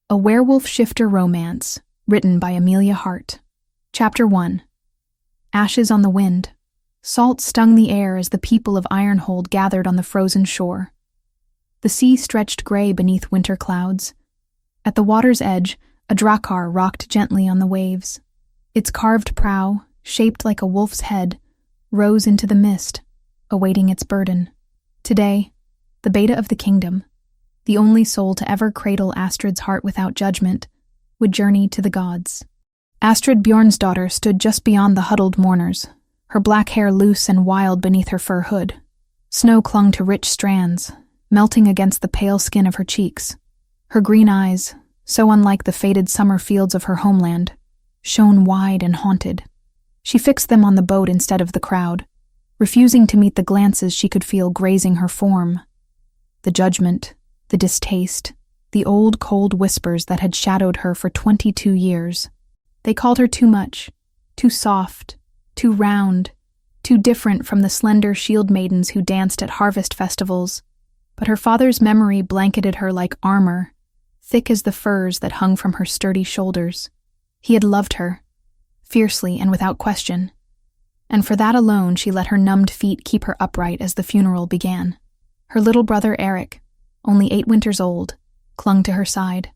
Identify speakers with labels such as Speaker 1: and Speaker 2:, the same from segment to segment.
Speaker 1: A Werewolf Shifter Romance, written by Amelia Hart. Chapter 1. Ashes on the wind. Salt stung the air as the people of Ironhold gathered on the frozen shore. The sea stretched gray beneath winter clouds. At the water's edge, a drakkar rocked gently on the waves. Its carved prow, shaped like a wolf's head, rose into the mist, awaiting its burden. Today, the beta of the kingdom, the only soul to ever cradle Astrid's heart without judgment, would journey to the gods. Astrid Bjornsdottir stood just beyond the huddled mourners, her black hair loose and wild beneath her fur hood. Snow clung to rich strands, melting against the pale skin of her cheeks. Her green eyes, so unlike the faded summer fields of her homeland, shone wide and haunted. She fixed them on the boat instead of the crowd, refusing to meet the glances she could feel grazing her form. The judgment, the distaste, the old cold whispers that had shadowed her for 22 years. They called her too much, too soft, too round, too different from the slender shield maidens who danced at harvest festivals. But her father's memory blanketed her like armor, thick as the furs that hung from her sturdy shoulders. He had loved her, fiercely and without question, and for that alone she let her numbed feet keep her upright as the funeral began. Her little brother Eric, only 8 winters old, clung to her side.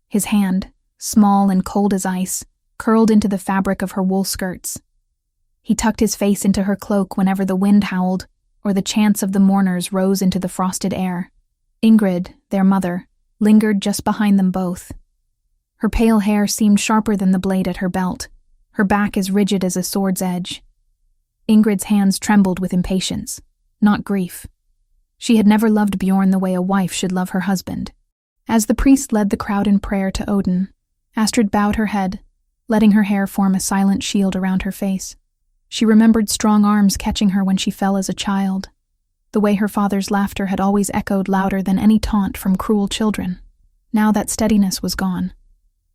Speaker 1: His hand, small and cold as ice, curled into the fabric of her wool skirts. He tucked his face into her cloak whenever the wind howled or the chants of the mourners rose into the frosted air. Ingrid, their mother, lingered just behind them both. Her pale hair seemed sharper than the blade at her belt, her back as rigid as a sword's edge. Ingrid's hands trembled with impatience, not grief. She had never loved Bjorn the way a wife should love her husband. As the priest led the crowd in prayer to Odin, Astrid bowed her head, letting her hair form a silent shield around her face. She remembered strong arms catching her when she fell as a child, the way her father's laughter had always echoed louder than any taunt from cruel children. Now that steadiness was gone,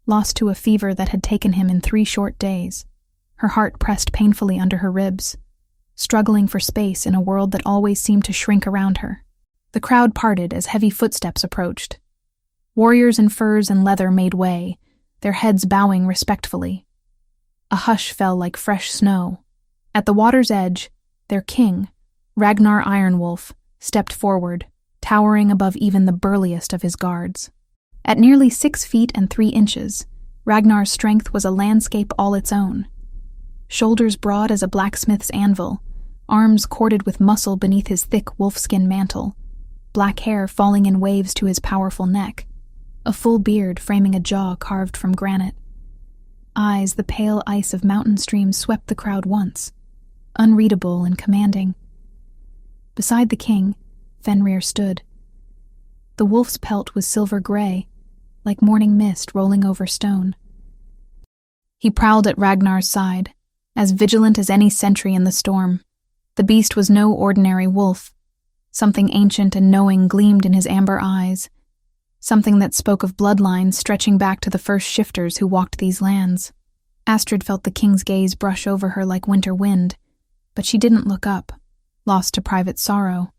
Speaker 1: lost to a fever that had taken him in 3 short days. Her heart pressed painfully under her ribs, struggling for space in a world that always seemed to shrink around her. The crowd parted as heavy footsteps approached. Warriors in furs and leather made way, their heads bowing respectfully. A hush fell like fresh snow. At the water's edge, their king, Ragnar Ironwolf, stepped forward, towering above even the burliest of his guards. At nearly 6 feet and 3 inches, Ragnar's strength was a landscape all its own. Shoulders broad as a blacksmith's anvil, arms corded with muscle beneath his thick wolfskin mantle, black hair falling in waves to his powerful neck, a full beard framing a jaw carved from granite. Eyes the pale ice of mountain streams swept the crowd once, unreadable and commanding. Beside the king, Fenrir stood. The wolf's pelt was silver gray, like morning mist rolling over stone. He prowled at Ragnar's side, as vigilant as any sentry in the storm. The beast was no ordinary wolf. Something ancient and knowing gleamed in his amber eyes, something that spoke of bloodlines stretching back to the first shifters who walked these lands. Astrid felt the king's gaze brush over her like winter wind, but she didn't look up, lost to private sorrow.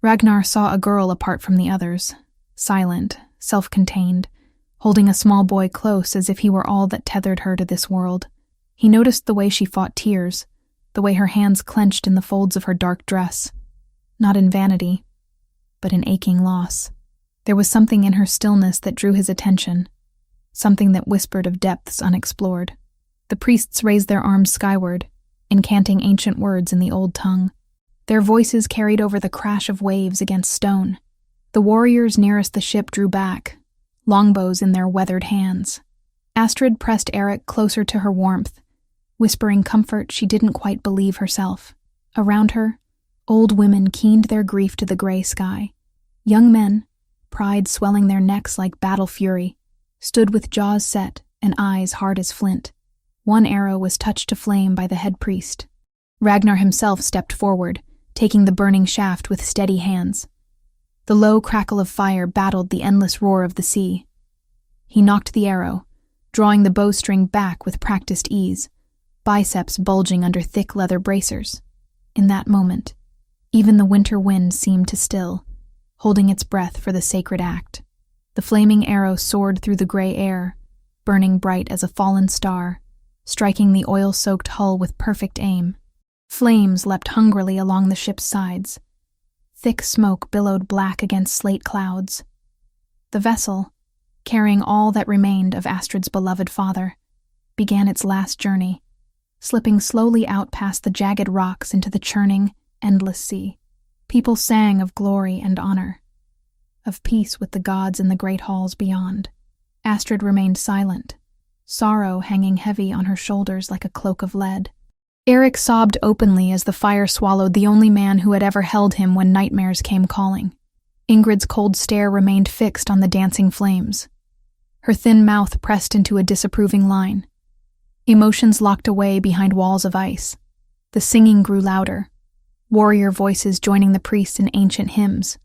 Speaker 1: Ragnar saw a girl apart from the others, silent, self-contained, holding a small boy close as if he were all that tethered her to this world. He noticed the way she fought tears, the way her hands clenched in the folds of her dark dress, not in vanity, but in aching loss. There was something in her stillness that drew his attention, something that whispered of depths unexplored. The priests raised their arms skyward, incanting ancient words in the old tongue. Their voices carried over the crash of waves against stone. The warriors nearest the ship drew back, longbows in their weathered hands. Astrid pressed Eric closer to her warmth, whispering comfort she didn't quite believe herself. Around her, old women keened their grief to the gray sky. Young men, pride swelling their necks like battle fury, stood with jaws set and eyes hard as flint. One arrow was touched to flame by the head priest. Ragnar himself stepped forward, taking the burning shaft with steady hands. The low crackle of fire battled the endless roar of the sea. He knocked the arrow, drawing the bowstring back with practiced ease, biceps bulging under thick leather bracers. In that moment, even the winter wind seemed to still, holding its breath for the sacred act. The flaming arrow soared through the gray air, burning bright as a fallen star, striking the oil-soaked hull with perfect aim. Flames leapt hungrily along the ship's sides. Thick smoke billowed black against slate clouds. The vessel, carrying all that remained of Astrid's beloved father, began its last journey, slipping slowly out past the jagged rocks into the churning, endless sea. People sang of glory and honor, of peace with the gods in the great halls beyond. Astrid remained silent, sorrow hanging heavy on her shoulders like a cloak of lead. Eric sobbed openly as the fire swallowed the only man who had ever held him when nightmares came calling. Ingrid's cold stare remained fixed on the dancing flames, her thin mouth pressed into a disapproving line. Emotions locked away behind walls of ice. The singing grew louder, warrior voices joining the priests in ancient hymns.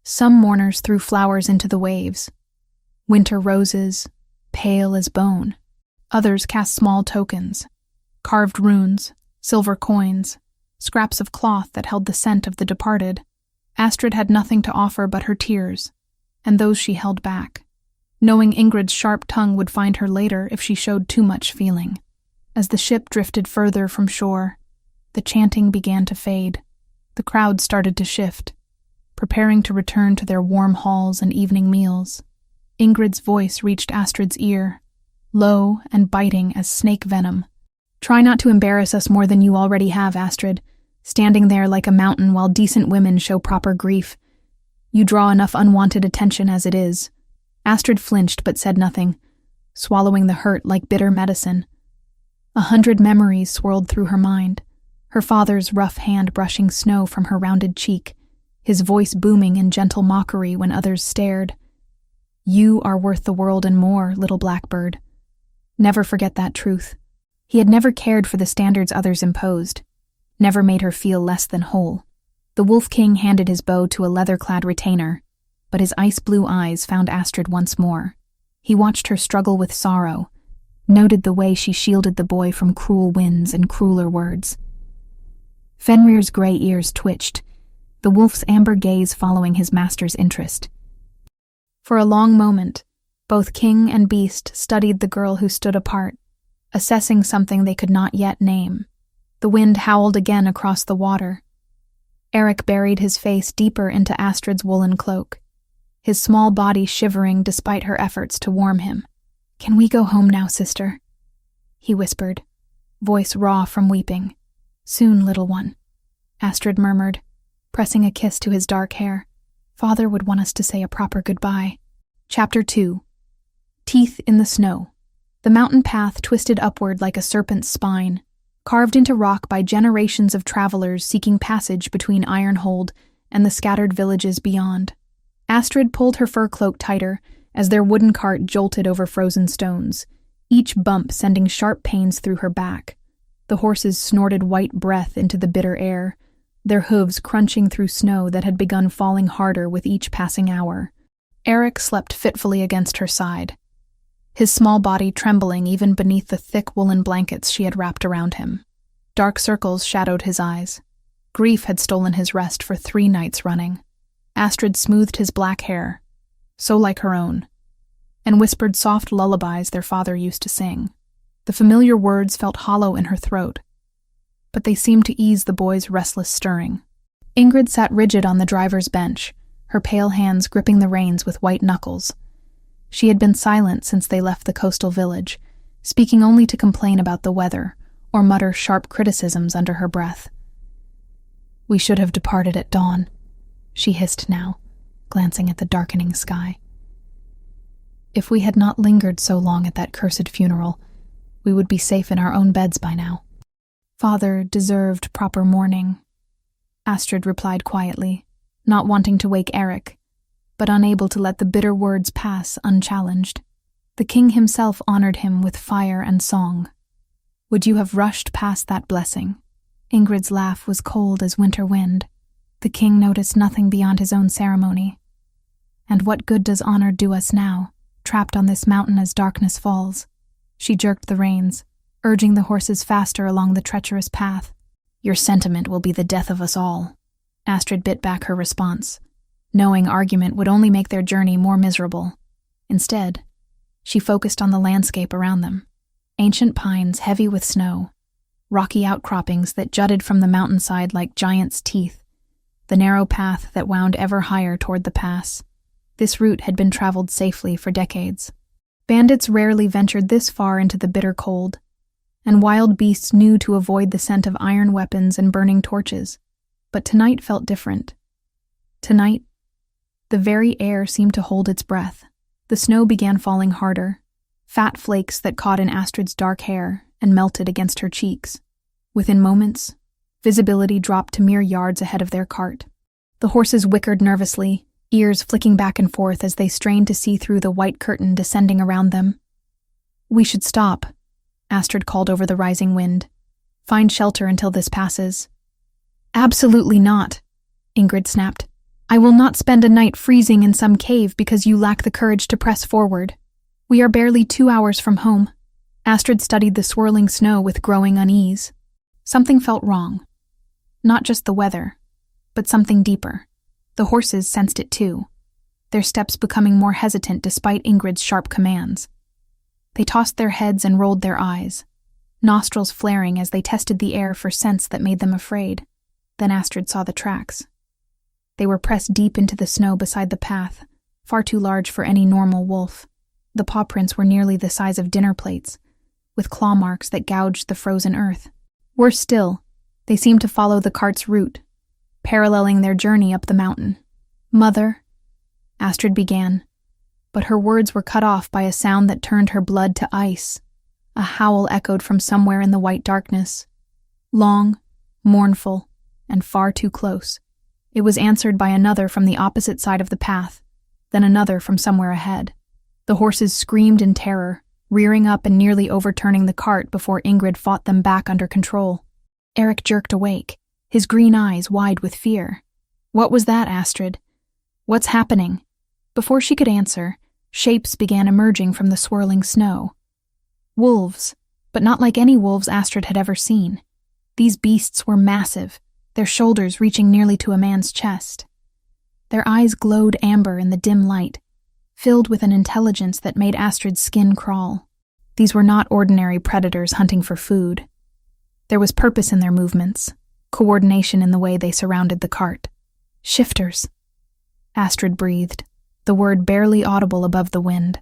Speaker 1: Some mourners threw flowers into the waves, winter roses, pale as bone. Others cast small tokens, carved runes, silver coins, scraps of cloth that held the scent of the departed. Astrid had nothing to offer but her tears, and those she held back, knowing Ingrid's sharp tongue would find her later if she showed too much feeling. As the ship drifted further from shore, the chanting began to fade. The crowd started to shift, preparing to return to their warm halls and evening meals. Ingrid's voice reached Astrid's ear, low and biting as snake venom. "Try not to embarrass us more than you already have, Astrid, standing there like a mountain while decent women show proper grief. You draw enough unwanted attention as it is." Astrid flinched but said nothing, swallowing the hurt like bitter medicine. 100 memories swirled through her mind, her father's rough hand brushing snow from her rounded cheek, his voice booming in gentle mockery when others stared. "You are worth the world and more, little blackbird. Never forget that truth." He had never cared for the standards others imposed, never made her feel less than whole. The Wolf King handed his bow to a leather-clad retainer, but his ice-blue eyes found Astrid once more. He watched her struggle with sorrow, noted the way she shielded the boy from cruel winds and crueler words. Fenrir's gray ears twitched, the wolf's amber gaze following his master's interest. For a long moment, both king and beast studied the girl who stood apart, assessing something they could not yet name. The wind howled again across the water. Eric buried his face deeper into Astrid's woolen cloak, his small body shivering despite her efforts to warm him. "Can we go home now, sister?" he whispered, voice raw from weeping. "Soon, little one," Astrid murmured, pressing a kiss to his dark hair. "Father would want us to say a proper goodbye." Chapter 2. Teeth in the Snow. The mountain path twisted upward like a serpent's spine, carved into rock by generations of travelers seeking passage between Ironhold and the scattered villages beyond. Astrid pulled her fur cloak tighter as their wooden cart jolted over frozen stones, each bump sending sharp pains through her back. The horses snorted white breath into the bitter air, their hooves crunching through snow that had begun falling harder with each passing hour. Eric slept fitfully against her side, his small body trembling even beneath the thick woolen blankets she had wrapped around him. Dark circles shadowed his eyes. Grief had stolen his rest for 3 nights running. Astrid smoothed his black hair, so like her own, and whispered soft lullabies their father used to sing. The familiar words felt hollow in her throat, but they seemed to ease the boy's restless stirring. Ingrid sat rigid on the driver's bench, her pale hands gripping the reins with white knuckles. She had been silent since they left the coastal village, speaking only to complain about the weather or mutter sharp criticisms under her breath. "We should have departed at dawn," she hissed now, glancing at the darkening sky. "If we had not lingered so long at that cursed funeral, we would be safe in our own beds by now." "Father deserved proper mourning," Astrid replied quietly, not wanting to wake Eric, but unable to let the bitter words pass unchallenged. The king himself honored him with fire and song. "Would you have rushed past that blessing?" Ingrid's laugh was cold as winter wind. The king noticed nothing beyond his own ceremony. "And what good does honor do us now, trapped on this mountain as darkness falls?" She jerked the reins, urging the horses faster along the treacherous path. "Your sentiment will be the death of us all." Astrid bit back her response, knowing argument would only make their journey more miserable. Instead, she focused on the landscape around them. Ancient pines heavy with snow, rocky outcroppings that jutted from the mountainside like giants' teeth, the narrow path that wound ever higher toward the pass. This route had been traveled safely for decades. Bandits rarely ventured this far into the bitter cold, and wild beasts knew to avoid the scent of iron weapons and burning torches. But tonight felt different. Tonight, the very air seemed to hold its breath. The snow began falling harder, fat flakes that caught in Astrid's dark hair and melted against her cheeks. Within moments, visibility dropped to mere yards ahead of their cart. The horses whickered nervously, ears flicking back and forth as they strained to see through the white curtain descending around them. "We should stop," Astrid called over the rising wind. "Find shelter until this passes." "Absolutely not," Ingrid snapped. "I will not spend a night freezing in some cave because you lack the courage to press forward. We are barely 2 hours from home." Astrid studied the swirling snow with growing unease. Something felt wrong. Not just the weather, but something deeper. The horses sensed it too, their steps becoming more hesitant despite Ingrid's sharp commands. They tossed their heads and rolled their eyes, nostrils flaring as they tested the air for scents that made them afraid. Then Astrid saw the tracks. They were pressed deep into the snow beside the path, far too large for any normal wolf. The paw prints were nearly the size of dinner plates, with claw marks that gouged the frozen earth. Worse still, they seemed to follow the cart's route, paralleling their journey up the mountain. "Mother," Astrid began, but her words were cut off by a sound that turned her blood to ice. A howl echoed from somewhere in the white darkness. Long, mournful, and far too close. It was answered by another from the opposite side of the path, then another from somewhere ahead. The horses screamed in terror, rearing up and nearly overturning the cart before Ingrid fought them back under control. Eric jerked awake, his green eyes wide with fear. "What was that, Astrid? What's happening?" Before she could answer, shapes began emerging from the swirling snow. Wolves, but not like any wolves Astrid had ever seen. These beasts were massive, their shoulders reaching nearly to a man's chest. Their eyes glowed amber in the dim light, filled with an intelligence that made Astrid's skin crawl. These were not ordinary predators hunting for food. There was purpose in their movements, coordination in the way they surrounded the cart. "Shifters," Astrid breathed, the word barely audible above the wind.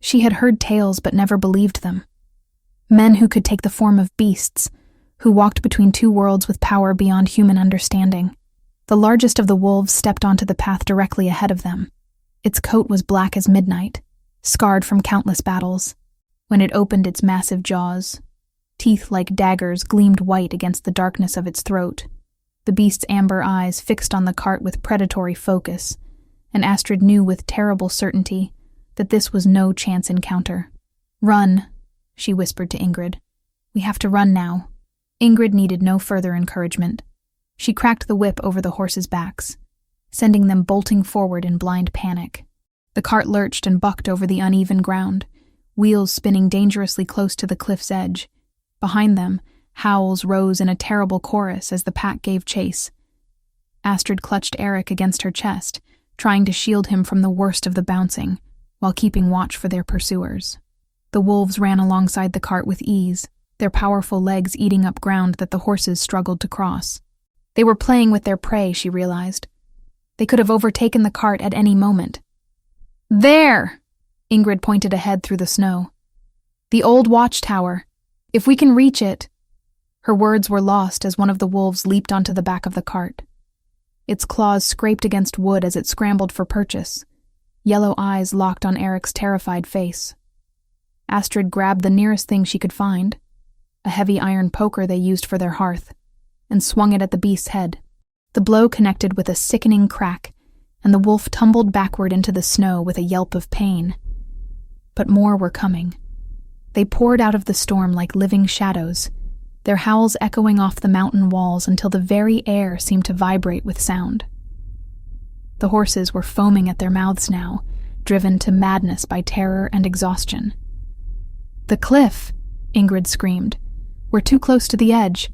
Speaker 1: She had heard tales but never believed them. Men who could take the form of beasts, who walked between two worlds with power beyond human understanding. The largest of the wolves stepped onto the path directly ahead of them. Its coat was black as midnight, scarred from countless battles. When it opened its massive jaws, teeth like daggers gleamed white against the darkness of its throat. The beast's amber eyes fixed on the cart with predatory focus, and Astrid knew with terrible certainty that this was no chance encounter. "Run," she whispered to Ingrid. "We have to run now." Ingrid needed no further encouragement. She cracked the whip over the horses' backs, sending them bolting forward in blind panic. The cart lurched and bucked over the uneven ground, wheels spinning dangerously close to the cliff's edge. Behind them, howls rose in a terrible chorus as the pack gave chase. Astrid clutched Eric against her chest, trying to shield him from the worst of the bouncing, while keeping watch for their pursuers. The wolves ran alongside the cart with ease, their powerful legs eating up ground that the horses struggled to cross. They were playing with their prey, she realized. They could have overtaken the cart at any moment. "There!" Ingrid pointed ahead through the snow. "The old watchtower. If we can reach it." Her words were lost as one of the wolves leaped onto the back of the cart. Its claws scraped against wood as it scrambled for purchase. Yellow eyes locked on Eric's terrified face. Astrid grabbed the nearest thing she could find, a heavy iron poker they used for their hearth, and swung it at the beast's head. The blow connected with a sickening crack, and the wolf tumbled backward into the snow with a yelp of pain. But more were coming. They poured out of the storm like living shadows, their howls echoing off the mountain walls until the very air seemed to vibrate with sound. The horses were foaming at their mouths now, driven to madness by terror and exhaustion. "The cliff!" Ingrid screamed. "We're too close to the edge."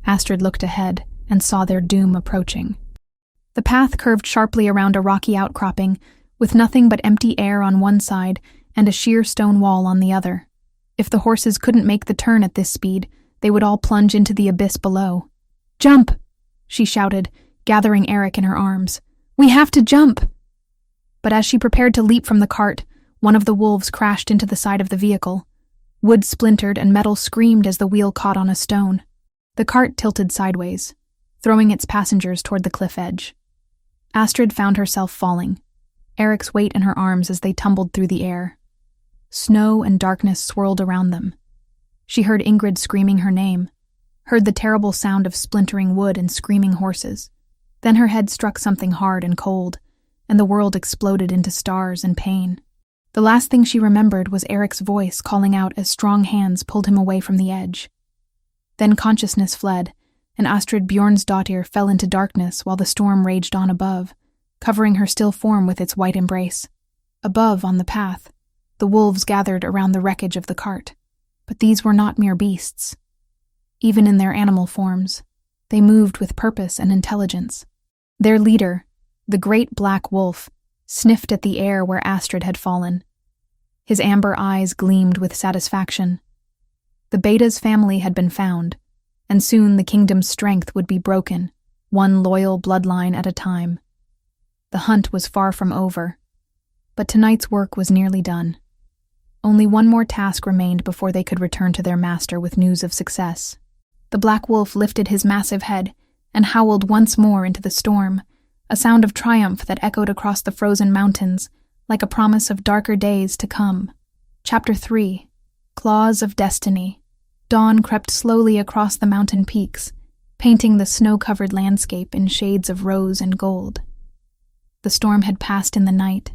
Speaker 1: Astrid looked ahead and saw their doom approaching. The path curved sharply around a rocky outcropping, with nothing but empty air on one side and a sheer stone wall on the other. If the horses couldn't make the turn at this speed, they would all plunge into the abyss below. "Jump!" she shouted, gathering Eric in her arms. "We have to jump!" But as she prepared to leap from the cart, one of the wolves crashed into the side of the vehicle. Wood splintered and metal screamed as the wheel caught on a stone. The cart tilted sideways, throwing its passengers toward the cliff edge. Astrid found herself falling, Eric's weight in her arms as they tumbled through the air. Snow and darkness swirled around them. She heard Ingrid screaming her name, heard the terrible sound of splintering wood and screaming horses. Then her head struck something hard and cold, and the world exploded into stars and pain. The last thing she remembered was Eric's voice calling out as strong hands pulled him away from the edge. Then consciousness fled, and Astrid Bjornsdottir fell into darkness while the storm raged on above, covering her still form with its white embrace. Above, on the path, the wolves gathered around the wreckage of the cart. But these were not mere beasts. Even in their animal forms, they moved with purpose and intelligence. Their leader, the great black wolf, sniffed at the air where Astrid had fallen. His amber eyes gleamed with satisfaction. The Beta's family had been found, and soon the kingdom's strength would be broken, one loyal bloodline at a time. The hunt was far from over, but tonight's work was nearly done. Only one more task remained before they could return to their master with news of success. The black wolf lifted his massive head and howled once more into the storm, a sound of triumph that echoed across the frozen mountains, like a promise of darker days to come. Chapter 3. Claws of Destiny. Dawn crept slowly across the mountain peaks, painting the snow-covered landscape in shades of rose and gold. The storm had passed in the night,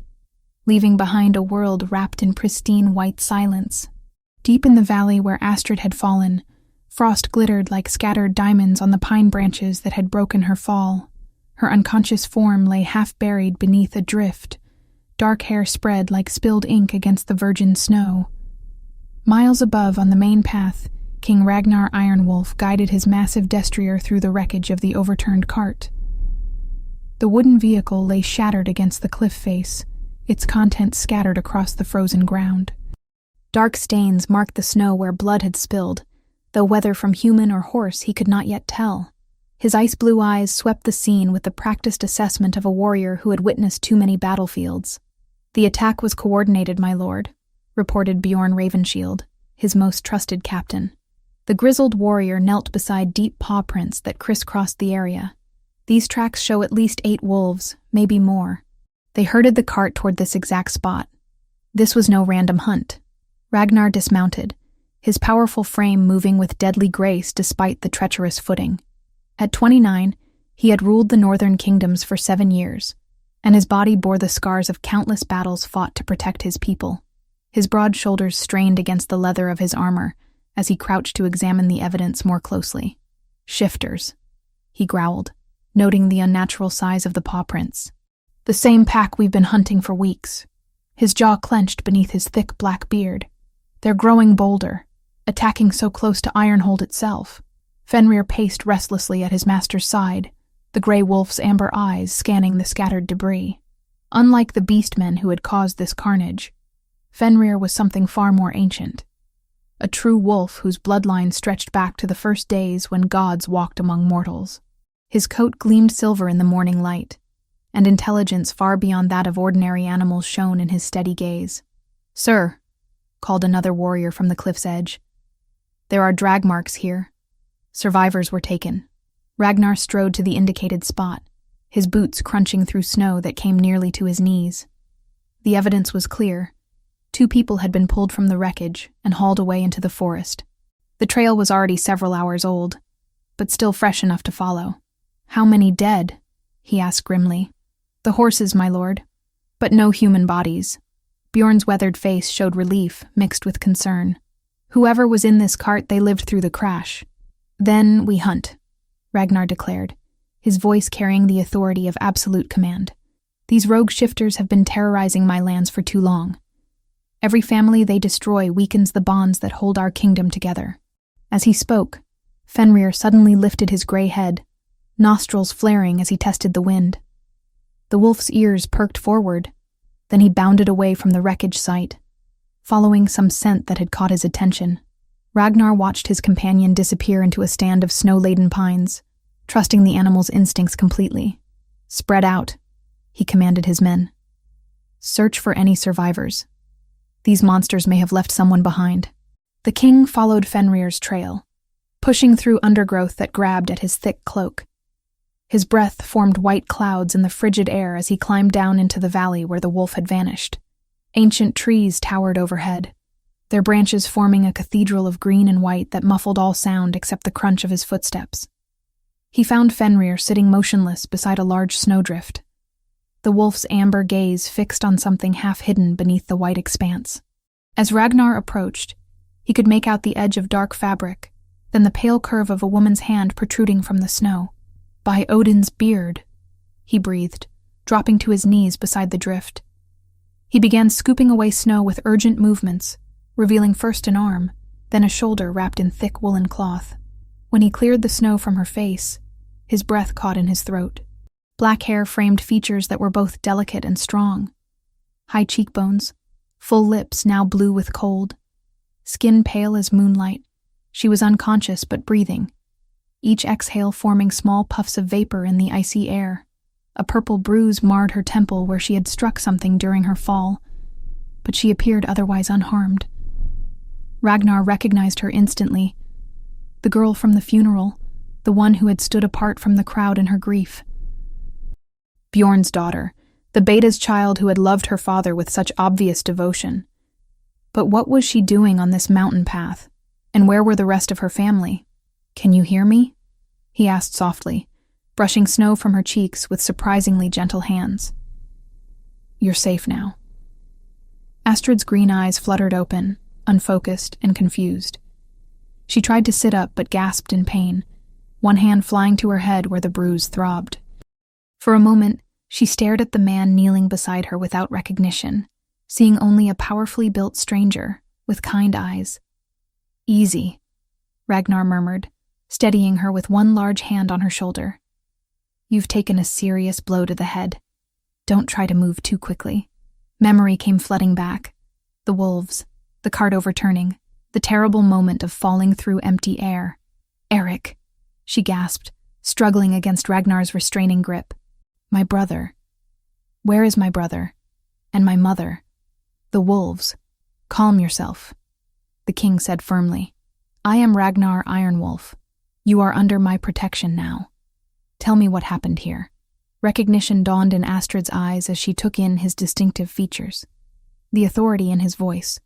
Speaker 1: leaving behind a world wrapped in pristine white silence. Deep in the valley where Astrid had fallen, frost glittered like scattered diamonds on the pine branches that had broken her fall. Her unconscious form lay half-buried beneath a drift, dark hair spread like spilled ink against the virgin snow. Miles above on the main path, King Ragnar Ironwolf guided his massive destrier through the wreckage of the overturned cart. The wooden vehicle lay shattered against the cliff face, its contents scattered across the frozen ground. Dark stains marked the snow where blood had spilled, though whether from human or horse he could not yet tell. His ice-blue eyes swept the scene with the practiced assessment of a warrior who had witnessed too many battlefields. "The attack was coordinated, my lord," reported Bjorn Ravenshield, his most trusted captain. The grizzled warrior knelt beside deep paw prints that crisscrossed the area. These tracks show at least 8 wolves, maybe more. They herded the cart toward this exact spot. This was no random hunt. Ragnar dismounted, his powerful frame moving with deadly grace despite the treacherous footing. At 29, he had ruled the northern kingdoms for 7 years, and his body bore the scars of countless battles fought to protect his people. His broad shoulders strained against the leather of his armor as he crouched to examine the evidence more closely. "Shifters," he growled, noting the unnatural size of the paw prints. "The same pack we've been hunting for weeks." His jaw clenched beneath his thick black beard. "They're growing bolder, attacking so close to Ironhold itself." Fenrir paced restlessly at his master's side, the gray wolf's amber eyes scanning the scattered debris. Unlike the beastmen who had caused this carnage, Fenrir was something far more ancient. A true wolf whose bloodline stretched back to the first days when gods walked among mortals. His coat gleamed silver in the morning light, and intelligence far beyond that of ordinary animals shone in his steady gaze. "Sir," called another warrior from the cliff's edge, "there are drag marks here. Survivors were taken." Ragnar strode to the indicated spot, his boots crunching through snow that came nearly to his knees. The evidence was clear. 2 people had been pulled from the wreckage and hauled away into the forest. The trail was already several hours old, but still fresh enough to follow. "How many dead?" he asked grimly. "The horses, my lord, but no human bodies." Bjorn's weathered face showed relief mixed with concern. "Whoever was in this cart, they lived through the crash. Then we hunt," Ragnar declared, his voice carrying the authority of absolute command. "These rogue shifters have been terrorizing my lands for too long. Every family they destroy weakens the bonds that hold our kingdom together." As he spoke, Fenrir suddenly lifted his gray head, nostrils flaring as he tested the wind. The wolf's ears perked forward, Then he bounded away from the wreckage site, following some scent that had caught his attention. Ragnar watched his companion disappear into a stand of snow-laden pines, trusting the animal's instincts completely. "Spread out," he commanded his men. "Search for any survivors. These monsters may have left someone behind." The king followed Fenrir's trail, pushing through undergrowth that grabbed at his thick cloak. His breath formed white clouds in the frigid air as he climbed down into the valley where the wolf had vanished. Ancient trees towered overhead, their branches forming a cathedral of green and white that muffled all sound except the crunch of his footsteps. He found Fenrir sitting motionless beside a large snowdrift, the wolf's amber gaze fixed on something half-hidden beneath the white expanse. As Ragnar approached, he could make out the edge of dark fabric, then the pale curve of a woman's hand protruding from the snow. "By Odin's beard," he breathed, dropping to his knees beside the drift. He began scooping away snow with urgent movements, revealing first an arm, then a shoulder wrapped in thick woolen cloth. When he cleared the snow from her face, his breath caught in his throat. Black hair framed features that were both delicate and strong. High cheekbones, full lips now blue with cold. Skin pale as moonlight, she was unconscious but breathing, each exhale forming small puffs of vapor in the icy air. A purple bruise marred her temple where she had struck something during her fall, but she appeared otherwise unharmed. Ragnar recognized her instantly, the girl from the funeral, the one who had stood apart from the crowd in her grief. Bjorn's daughter, the Beda's child who had loved her father with such obvious devotion. But what was she doing on this mountain path, and where were the rest of her family? "Can you hear me?" he asked softly, brushing snow from her cheeks with surprisingly gentle hands. "You're safe now." Astrid's green eyes fluttered open, unfocused and confused. She tried to sit up but gasped in pain, one hand flying to her head where the bruise throbbed. For a moment, she stared at the man kneeling beside her without recognition, seeing only a powerfully built stranger with kind eyes. "Easy," Ragnar murmured, steadying her with one large hand on her shoulder. "You've taken a serious blow to the head. Don't try to move too quickly." Memory came flooding back. The wolves, the cart overturning, the terrible moment of falling through empty air. "Eric," she gasped, struggling against Ragnar's restraining grip. "My brother. Where is my brother? And my mother? The wolves. Calm yourself," the king said firmly. "I am Ragnar Ironwolf. You are under my protection now. Tell me what happened here." Recognition dawned in Astrid's eyes as she took in his distinctive features. The authority in his voice,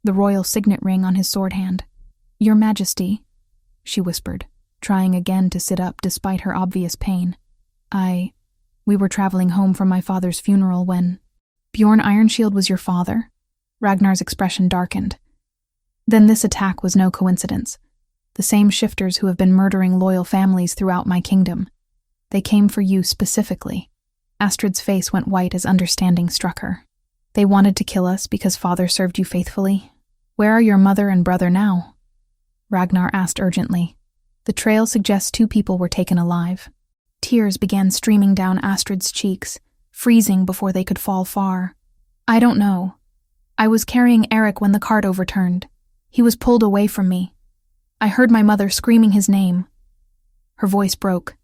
Speaker 1: the royal signet ring on his sword hand. "Your Majesty," she whispered, trying again to sit up despite her obvious pain. We were traveling home from my father's funeral when—" "Bjorn Ironshield was your father?" Ragnar's expression darkened. "Then this attack was no coincidence. The same shifters who have been murdering loyal families throughout my kingdom. They came for you specifically." Astrid's face went white as understanding struck her. "They wanted to kill us because father served you faithfully? Where are your mother and brother now?" Ragnar asked urgently. "The trail suggests 2 people were taken alive." Tears began streaming down Astrid's cheeks, freezing before they could fall far. "I don't know. I was carrying Eric when the cart overturned. He was pulled away from me. I heard my mother screaming his name." Her voice broke.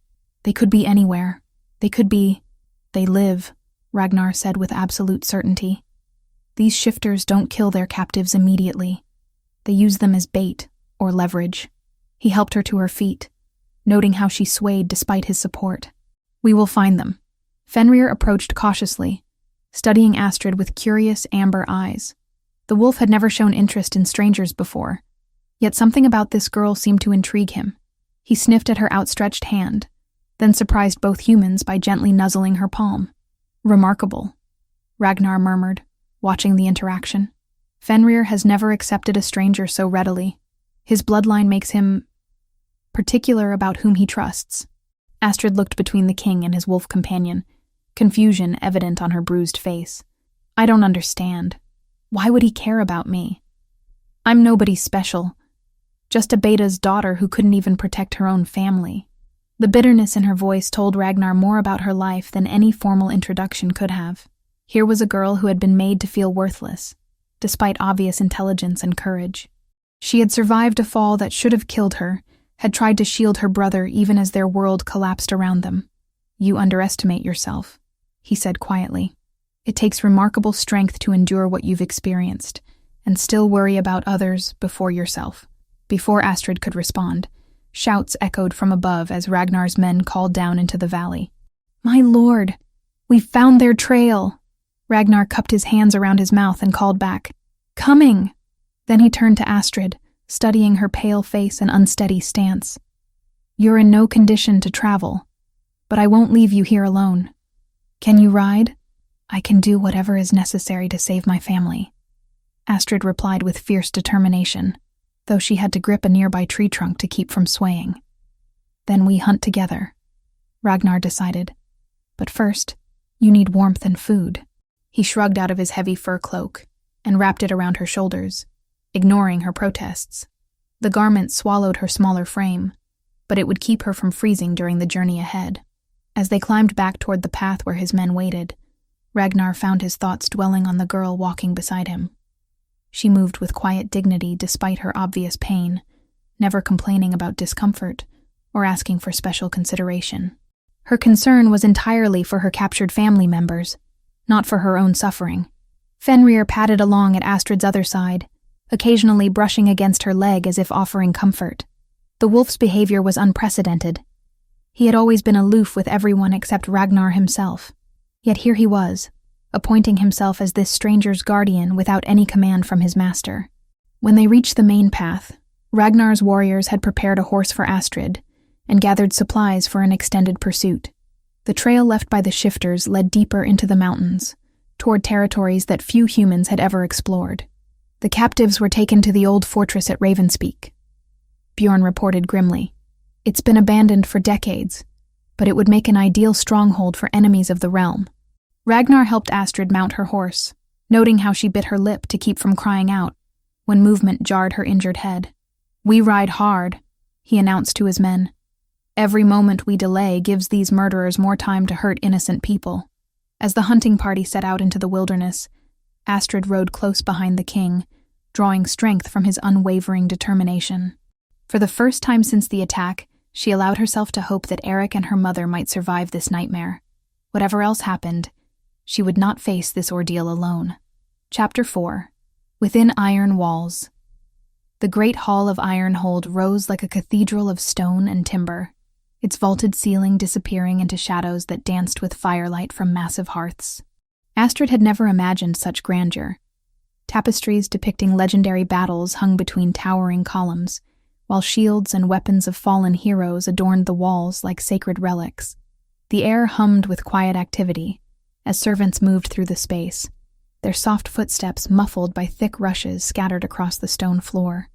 Speaker 1: "They could be anywhere. They live," Ragnar said with absolute certainty. "These shifters don't kill their captives immediately. They use them as bait or leverage." He helped her to her feet, noting how she swayed despite his support. "We will find them." Fenrir approached cautiously, studying Astrid with curious amber eyes. The wolf had never shown interest in strangers before, yet something about this girl seemed to intrigue him. He sniffed at her outstretched hand, then surprised both humans by gently nuzzling her palm. "Remarkable," Ragnar murmured, watching the interaction. "Fenrir has never accepted a stranger so readily. His bloodline makes him particular about whom he trusts." Astrid looked between the king and his wolf companion, confusion evident on her bruised face. "I don't understand. Why would he care about me? I'm nobody special. Just a Beda's daughter who couldn't even protect her own family." The bitterness in her voice told Ragnar more about her life than any formal introduction could have. Here was a girl who had been made to feel worthless, despite obvious intelligence and courage. She had survived a fall that should have killed her, had tried to shield her brother even as their world collapsed around them. "You underestimate yourself," he said quietly. "It takes remarkable strength to endure what you've experienced, and still worry about others before yourself." Before Astrid could respond, shouts echoed from above as Ragnar's men called down into the valley. "My lord, we've found their trail!" Ragnar cupped his hands around his mouth and called back, "Coming!" Then he turned to Astrid, studying her pale face and unsteady stance. "You're in no condition to travel, but I won't leave you here alone. Can you ride?" "I can do whatever is necessary to save my family," Astrid replied with fierce determination, though she had to grip a nearby tree trunk to keep from swaying. "Then we hunt together," Ragnar decided. "But first, you need warmth and food." He shrugged out of his heavy fur cloak and wrapped it around her shoulders, ignoring her protests. The garment swallowed her smaller frame, but it would keep her from freezing during the journey ahead. As they climbed back toward the path where his men waited, Ragnar found his thoughts dwelling on the girl walking beside him. She moved with quiet dignity despite her obvious pain, never complaining about discomfort or asking for special consideration. Her concern was entirely for her captured family members, not for her own suffering. Fenrir padded along at Astrid's other side, occasionally brushing against her leg as if offering comfort. The wolf's behavior was unprecedented. He had always been aloof with everyone except Ragnar himself. Yet here he was, appointing himself as this stranger's guardian without any command from his master. When they reached the main path, Ragnar's warriors had prepared a horse for Astrid and gathered supplies for an extended pursuit. The trail left by the shifters led deeper into the mountains, toward territories that few humans had ever explored. The captives were taken to the old fortress at Ravenspeak, Bjorn reported grimly. "It's been abandoned for decades, but it would make an ideal stronghold for enemies of the realm." Ragnar helped Astrid mount her horse, noting how she bit her lip to keep from crying out when movement jarred her injured head. "We ride hard," he announced to his men. "Every moment we delay gives these murderers more time to hurt innocent people." As the hunting party set out into the wilderness, Astrid rode close behind the king, drawing strength from his unwavering determination. For the first time since the attack, she allowed herself to hope that Eric and her mother might survive this nightmare. Whatever else happened, she would not face this ordeal alone. Chapter 4. Within Iron Walls. The great hall of Ironhold rose like a cathedral of stone and timber, its vaulted ceiling disappearing into shadows that danced with firelight from massive hearths. Astrid had never imagined such grandeur. Tapestries depicting legendary battles hung between towering columns, while shields and weapons of fallen heroes adorned the walls like sacred relics. The air hummed with quiet activity as servants moved through the space, their soft footsteps muffled by thick rushes scattered across the stone floor.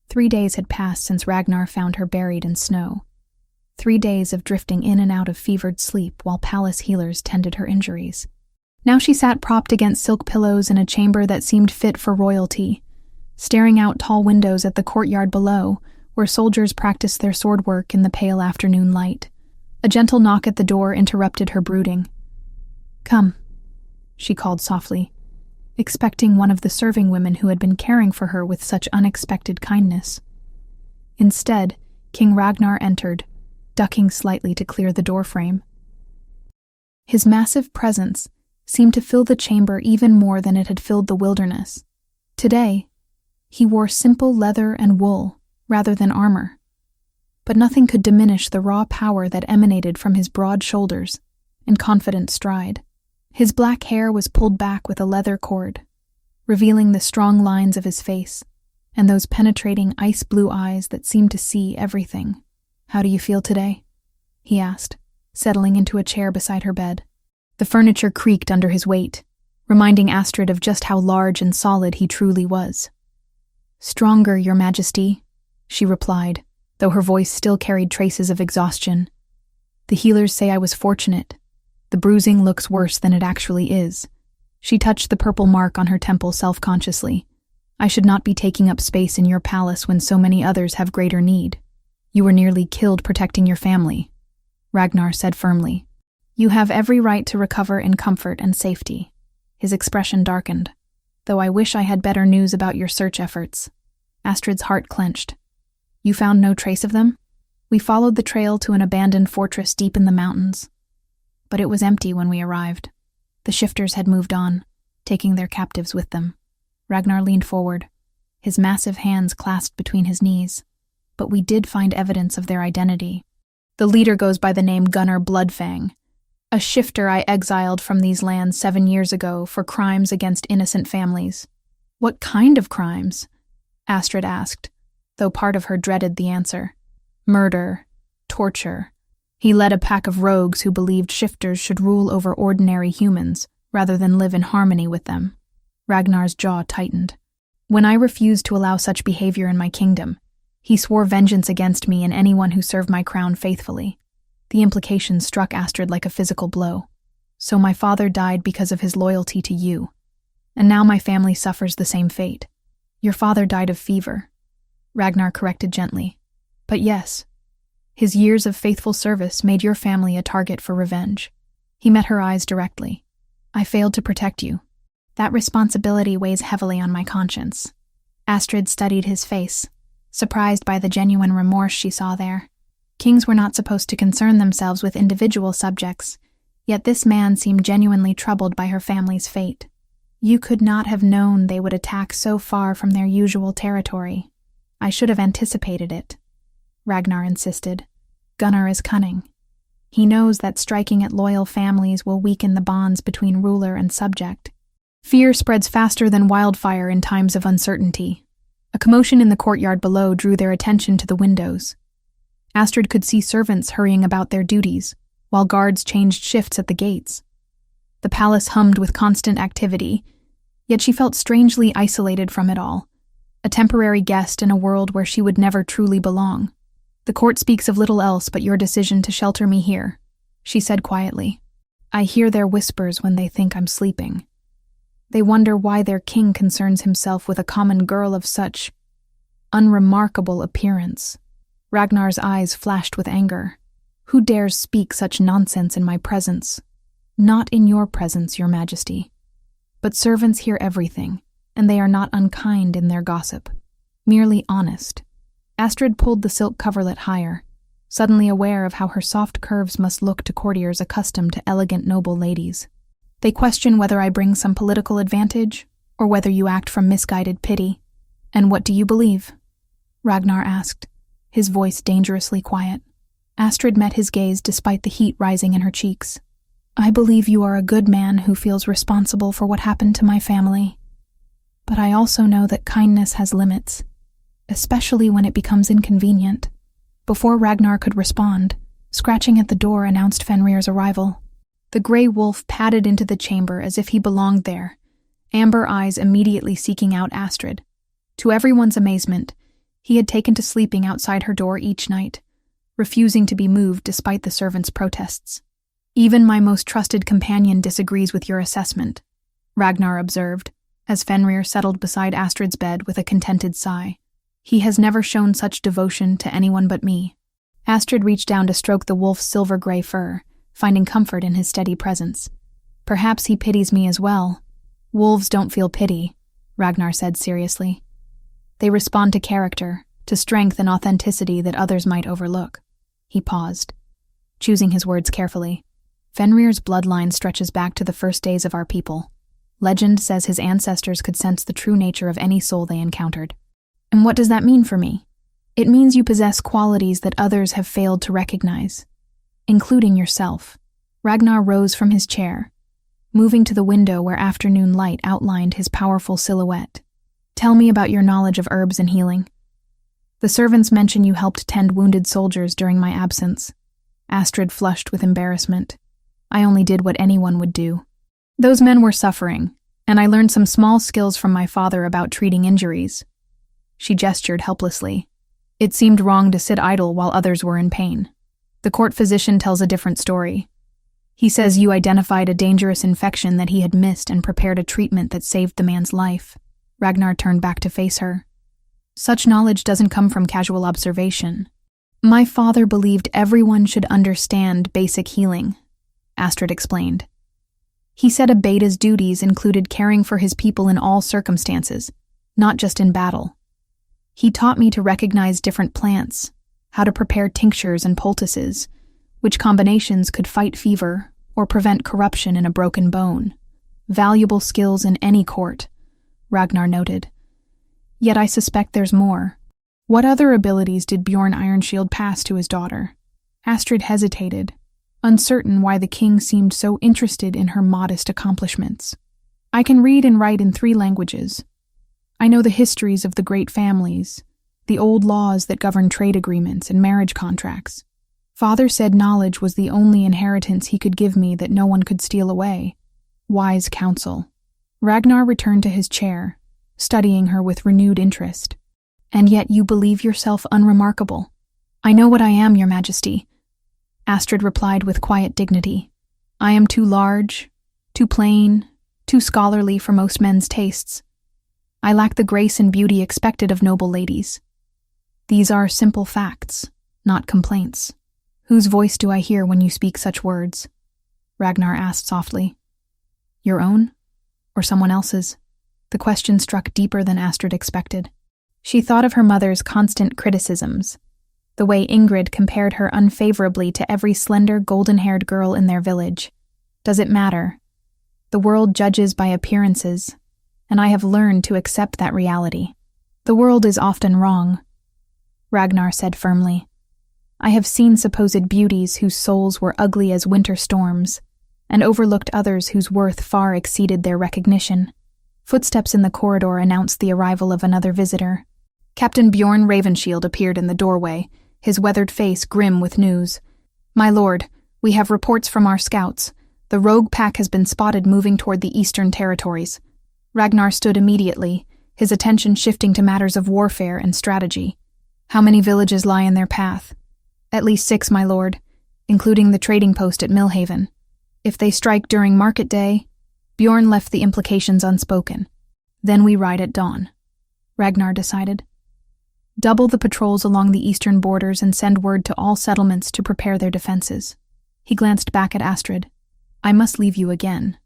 Speaker 1: 3 days had passed since Ragnar found her buried in snow. 3 days of drifting in and out of fevered sleep while palace healers tended her injuries. Now she sat propped against silk pillows in a chamber that seemed fit for royalty, staring out tall windows at the courtyard below, where soldiers practiced their sword work in the pale afternoon light. A gentle knock at the door interrupted her brooding. "Come," she called softly, expecting one of the serving women who had been caring for her with such unexpected kindness. Instead, King Ragnar entered, ducking slightly to clear the doorframe. His massive presence seemed to fill the chamber even more than it had filled the wilderness. Today, he wore simple leather and wool rather than armor, but nothing could diminish the raw power that emanated from his broad shoulders and confident stride. His black hair was pulled back with a leather cord, revealing the strong lines of his face and those penetrating ice-blue eyes that seemed to see everything. "How do you feel today?" he asked, settling into a chair beside her bed. The furniture creaked under his weight, reminding Astrid of just how large and solid he truly was. "Stronger, Your Majesty," she replied, though her voice still carried traces of exhaustion. "The healers say I was fortunate. The bruising looks worse than it actually is." She touched the purple mark on her temple self-consciously. "I should not be taking up space in your palace when so many others have greater need. You were nearly killed protecting your family," Ragnar said firmly. "You have every right to recover in comfort and safety." His expression darkened. Though I wish I had better news about your search efforts. Astrid's heart clenched. You found no trace of them? We followed the trail to an abandoned fortress deep in the mountains. But it was empty when we arrived. The shifters had moved on, taking their captives with them. Ragnar leaned forward, his massive hands clasped between his knees. But we did find evidence of their identity. The leader goes by the name Gunnar Bloodfang, a shifter I exiled from these lands 7 years ago for crimes against innocent families. What kind of crimes? Astrid asked, though part of her dreaded the answer. Murder, torture. He led a pack of rogues who believed shifters should rule over ordinary humans rather than live in harmony with them. Ragnar's jaw tightened. When I refused to allow such behavior in my kingdom, he swore vengeance against me and anyone who served my crown faithfully. The implication struck Astrid like a physical blow. So my father died because of his loyalty to you. And now my family suffers the same fate. Your father died of fever. Ragnar corrected gently. But yes, his years of faithful service made your family a target for revenge. He met her eyes directly. I failed to protect you. That responsibility weighs heavily on my conscience. Astrid studied his face, surprised by the genuine remorse she saw there. Kings were not supposed to concern themselves with individual subjects, yet this man seemed genuinely troubled by her family's fate. You could not have known they would attack so far from their usual territory. I should have anticipated it, Ragnar insisted. Gunnar is cunning. He knows that striking at loyal families will weaken the bonds between ruler and subject. Fear spreads faster than wildfire in times of uncertainty. A commotion in the courtyard below drew their attention to the windows. Astrid could see servants hurrying about their duties, while guards changed shifts at the gates. The palace hummed with constant activity, yet she felt strangely isolated from it all, a temporary guest in a world where she would never truly belong. The court speaks of little else but your decision to shelter me here, she said quietly. I hear their whispers when they think I'm sleeping. They wonder why their king concerns himself with a common girl of such unremarkable appearance. Ragnar's eyes flashed with anger. Who dares speak such nonsense in my presence? Not in your presence, your majesty. But servants hear everything, and they are not unkind in their gossip, merely honest. Astrid pulled the silk coverlet higher, suddenly aware of how her soft curves must look to courtiers accustomed to elegant noble ladies. They question whether I bring some political advantage, or whether you act from misguided pity. And what do you believe? Ragnar asked, his voice dangerously quiet. Astrid met his gaze despite the heat rising in her cheeks. I believe you are a good man who feels responsible for what happened to my family. But I also know that kindness has limits, especially when it becomes inconvenient. Before Ragnar could respond, scratching at the door announced Fenrir's arrival. The gray wolf padded into the chamber as if he belonged there, amber eyes immediately seeking out Astrid. To everyone's amazement, he had taken to sleeping outside her door each night, refusing to be moved despite the servants' protests. Even my most trusted companion disagrees with your assessment, Ragnar observed, as Fenrir settled beside Astrid's bed with a contented sigh. He has never shown such devotion to anyone but me. Astrid reached down to stroke the wolf's silver-gray fur, finding comfort in his steady presence. Perhaps he pities me as well. Wolves don't feel pity, Ragnar said seriously. They respond to character, to strength and authenticity that others might overlook. He paused, choosing his words carefully. Fenrir's bloodline stretches back to the first days of our people. Legend says his ancestors could sense the true nature of any soul they encountered. And what does that mean for me? It means you possess qualities that others have failed to recognize, including yourself. Ragnar rose from his chair, moving to the window where afternoon light outlined his powerful silhouette. Tell me about your knowledge of herbs and healing. The servants mention you helped tend wounded soldiers during my absence. Astrid flushed with embarrassment. I only did what anyone would do. Those men were suffering, and I learned some small skills from my father about treating injuries. She gestured helplessly. It seemed wrong to sit idle while others were in pain. The court physician tells a different story. He says you identified a dangerous infection that he had missed and prepared a treatment that saved the man's life. Ragnar turned back to face her. Such knowledge doesn't come from casual observation. My father believed everyone should understand basic healing, Astrid explained. He said a beta's duties included caring for his people in all circumstances, not just in battle. He taught me to recognize different plants, how to prepare tinctures and poultices, which combinations could fight fever or prevent corruption in a broken bone. Valuable skills in any court, Ragnar noted. Yet I suspect there's more. What other abilities did Bjorn Ironshield pass to his daughter? Astrid hesitated, uncertain why the king seemed so interested in her modest accomplishments. I can read and write in 3 languages. I know the histories of the great families, the old laws that govern trade agreements and marriage contracts. Father said knowledge was the only inheritance he could give me that no one could steal away. Wise counsel. Ragnar returned to his chair, studying her with renewed interest. And yet you believe yourself unremarkable. I know what I am, Your Majesty. Astrid replied with quiet dignity. I am too large, too plain, too scholarly for most men's tastes. I lack the grace and beauty expected of noble ladies. These are simple facts, not complaints. Whose voice do I hear when you speak such words? Ragnar asked softly. Your own? Or someone else's? The question struck deeper than Astrid expected. She thought of her mother's constant criticisms, the way Ingrid compared her unfavorably to every slender, golden-haired girl in their village. Does it matter? The world judges by appearances, and I have learned to accept that reality. The world is often wrong, Ragnar said firmly. I have seen supposed beauties whose souls were ugly as winter storms, and overlooked others whose worth far exceeded their recognition. Footsteps in the corridor announced the arrival of another visitor. Captain Bjorn Ravenshield appeared in the doorway, his weathered face grim with news. My lord, we have reports from our scouts. The rogue pack has been spotted moving toward the eastern territories. Ragnar stood immediately, his attention shifting to matters of warfare and strategy. How many villages lie in their path? At least 6, my lord, including the trading post at Millhaven. If they strike during market day, Bjorn left the implications unspoken. Then we ride at dawn, Ragnar decided. Double the patrols along the eastern borders and send word to all settlements to prepare their defenses. He glanced back at Astrid. I must leave you again,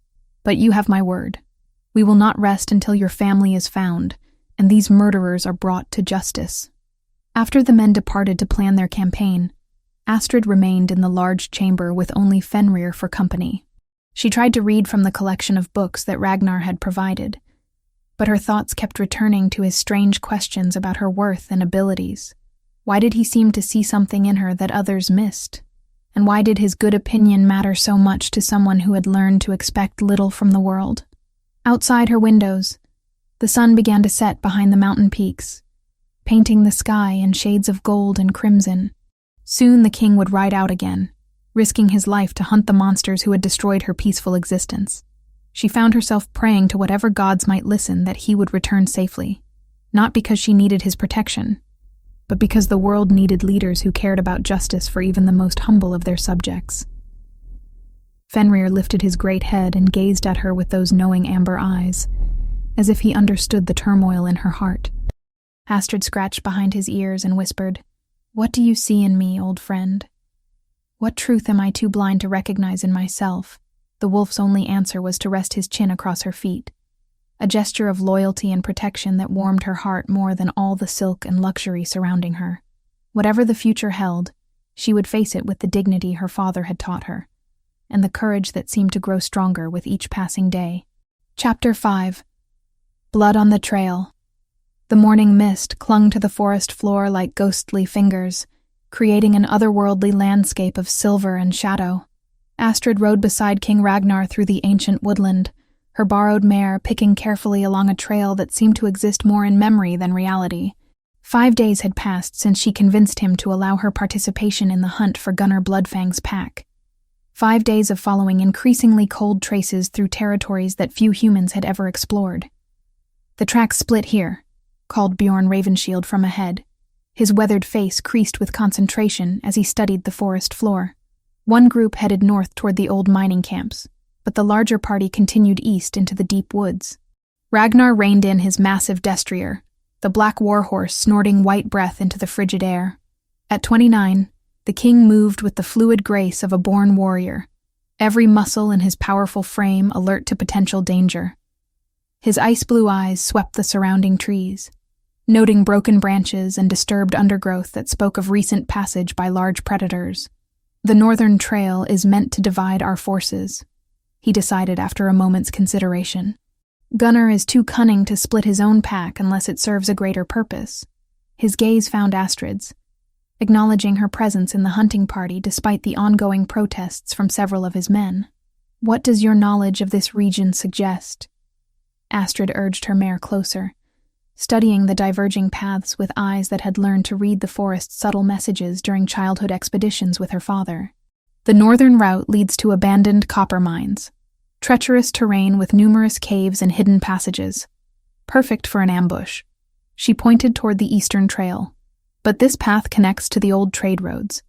Speaker 1: but you have my word. We will not rest until your family is found, and these murderers are brought to justice. After the men departed to plan their campaign, Astrid remained in the large chamber with only Fenrir for company. She tried to read from the collection of books that Ragnar had provided, but her thoughts kept returning to his strange questions about her worth and abilities. Why did he seem to see something in her that others missed? And why did his good opinion matter so much to someone who had learned to expect little from the world? Outside her windows, the sun began to set behind the mountain peaks, painting the sky in shades of gold and crimson. Soon the king would ride out again, risking his life to hunt the monsters who had destroyed her peaceful existence. She found herself praying to whatever gods might listen that he would return safely, not because she needed his protection, but because the world needed leaders who cared about justice for even the most humble of their subjects. Fenrir lifted his great head and gazed at her with those knowing amber eyes, as if he understood the turmoil in her heart. Astrid scratched behind his ears and whispered, What do you see in me, old friend? What truth am I too blind to recognize in myself? The wolf's only answer was to rest his chin across her feet, a gesture of loyalty and protection that warmed her heart more than all the silk and luxury surrounding her. Whatever the future held, she would face it with the dignity her father had taught her, and the courage that seemed to grow stronger with each passing day. Chapter 5. Blood on the Trail. The morning mist clung to the forest floor like ghostly fingers, creating an otherworldly landscape of silver and shadow. Astrid rode beside King Ragnar through the ancient woodland, her borrowed mare picking carefully along a trail that seemed to exist more in memory than reality. 5 days had passed since she convinced him to allow her participation in the hunt for Gunnar Bloodfang's pack. 5 days of following increasingly cold traces through territories that few humans had ever explored. The tracks split here, called Bjorn Ravenshield from ahead, his weathered face creased with concentration as he studied the forest floor. One group headed north toward the old mining camps, but the larger party continued east into the deep woods. Ragnar reined in his massive destrier, the black warhorse snorting white breath into the frigid air. At 29, the king moved with the fluid grace of a born warrior, every muscle in his powerful frame alert to potential danger. His ice-blue eyes swept the surrounding trees, noting broken branches and disturbed undergrowth that spoke of recent passage by large predators. "The northern trail is meant to divide our forces," he decided after a moment's consideration. "Gunnar is too cunning to split his own pack unless it serves a greater purpose." His gaze found Astrid's, acknowledging her presence in the hunting party despite the ongoing protests from several of his men. "What does your knowledge of this region suggest?" Astrid urged her mare closer, studying the diverging paths with eyes that had learned to read the forest's subtle messages during childhood expeditions with her father. "The northern route leads to abandoned copper mines, treacherous terrain with numerous caves and hidden passages. Perfect for an ambush." She pointed toward the eastern trail. "But this path connects to the old trade roads.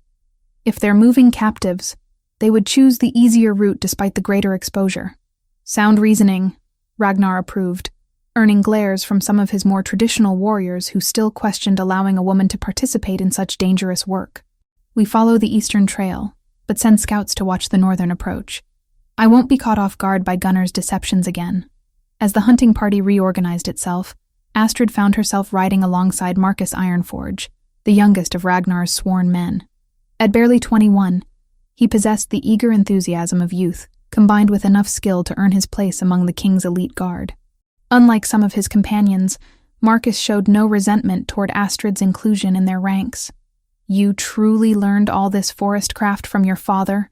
Speaker 1: If they're moving captives, they would choose the easier route despite the greater exposure." "Sound reasoning," Ragnar approved, earning glares from some of his more traditional warriors who still questioned allowing a woman to participate in such dangerous work. "We follow the eastern trail, but send scouts to watch the northern approach. I won't be caught off guard by Gunnar's deceptions again." As the hunting party reorganized itself, Astrid found herself riding alongside Marcus Ironforge, the youngest of Ragnar's sworn men. At barely 21, he possessed the eager enthusiasm of youth, combined with enough skill to earn his place among the king's elite guard. Unlike some of his companions, Marcus showed no resentment toward Astrid's inclusion in their ranks. "You truly learned all this forest craft from your father?"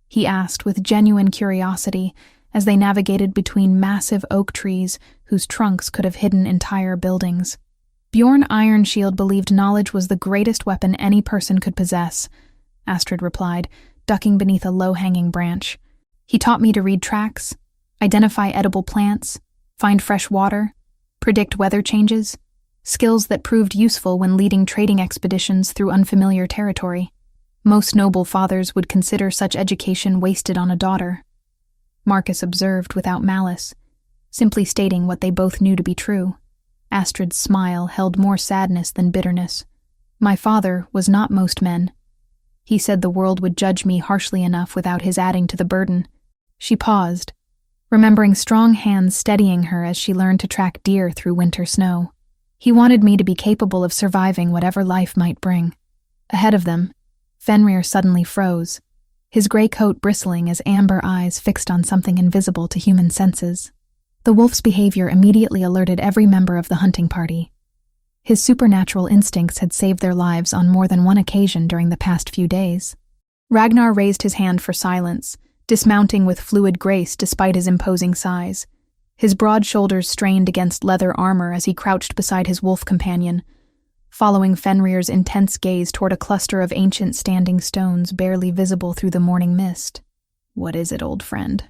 Speaker 1: he asked with genuine curiosity as they navigated between massive oak trees whose trunks could have hidden entire buildings. "Bjorn Ironshield believed knowledge was the greatest weapon any person could possess," Astrid replied, ducking beneath a low-hanging branch. "He taught me to read tracks, identify edible plants, find fresh water, predict weather changes, skills that proved useful when leading trading expeditions through unfamiliar territory. Most noble fathers would consider such education wasted on a daughter," Marcus observed without malice, simply stating what they both knew to be true. Astrid's smile held more sadness than bitterness. "My father was not most men. He said the world would judge me harshly enough without his adding to the burden." She paused, remembering strong hands steadying her as she learned to track deer through winter snow. "He wanted me to be capable of surviving whatever life might bring." Ahead of them, Fenrir suddenly froze, his gray coat bristling as amber eyes fixed on something invisible to human senses. The wolf's behavior immediately alerted every member of the hunting party. His supernatural instincts had saved their lives on more than one occasion during the past few days. Ragnar raised his hand for silence, dismounting with fluid grace despite his imposing size. His broad shoulders strained against leather armor as he crouched beside his wolf companion, following Fenrir's intense gaze toward a cluster of ancient standing stones barely visible through the morning mist. "What is it, old friend?"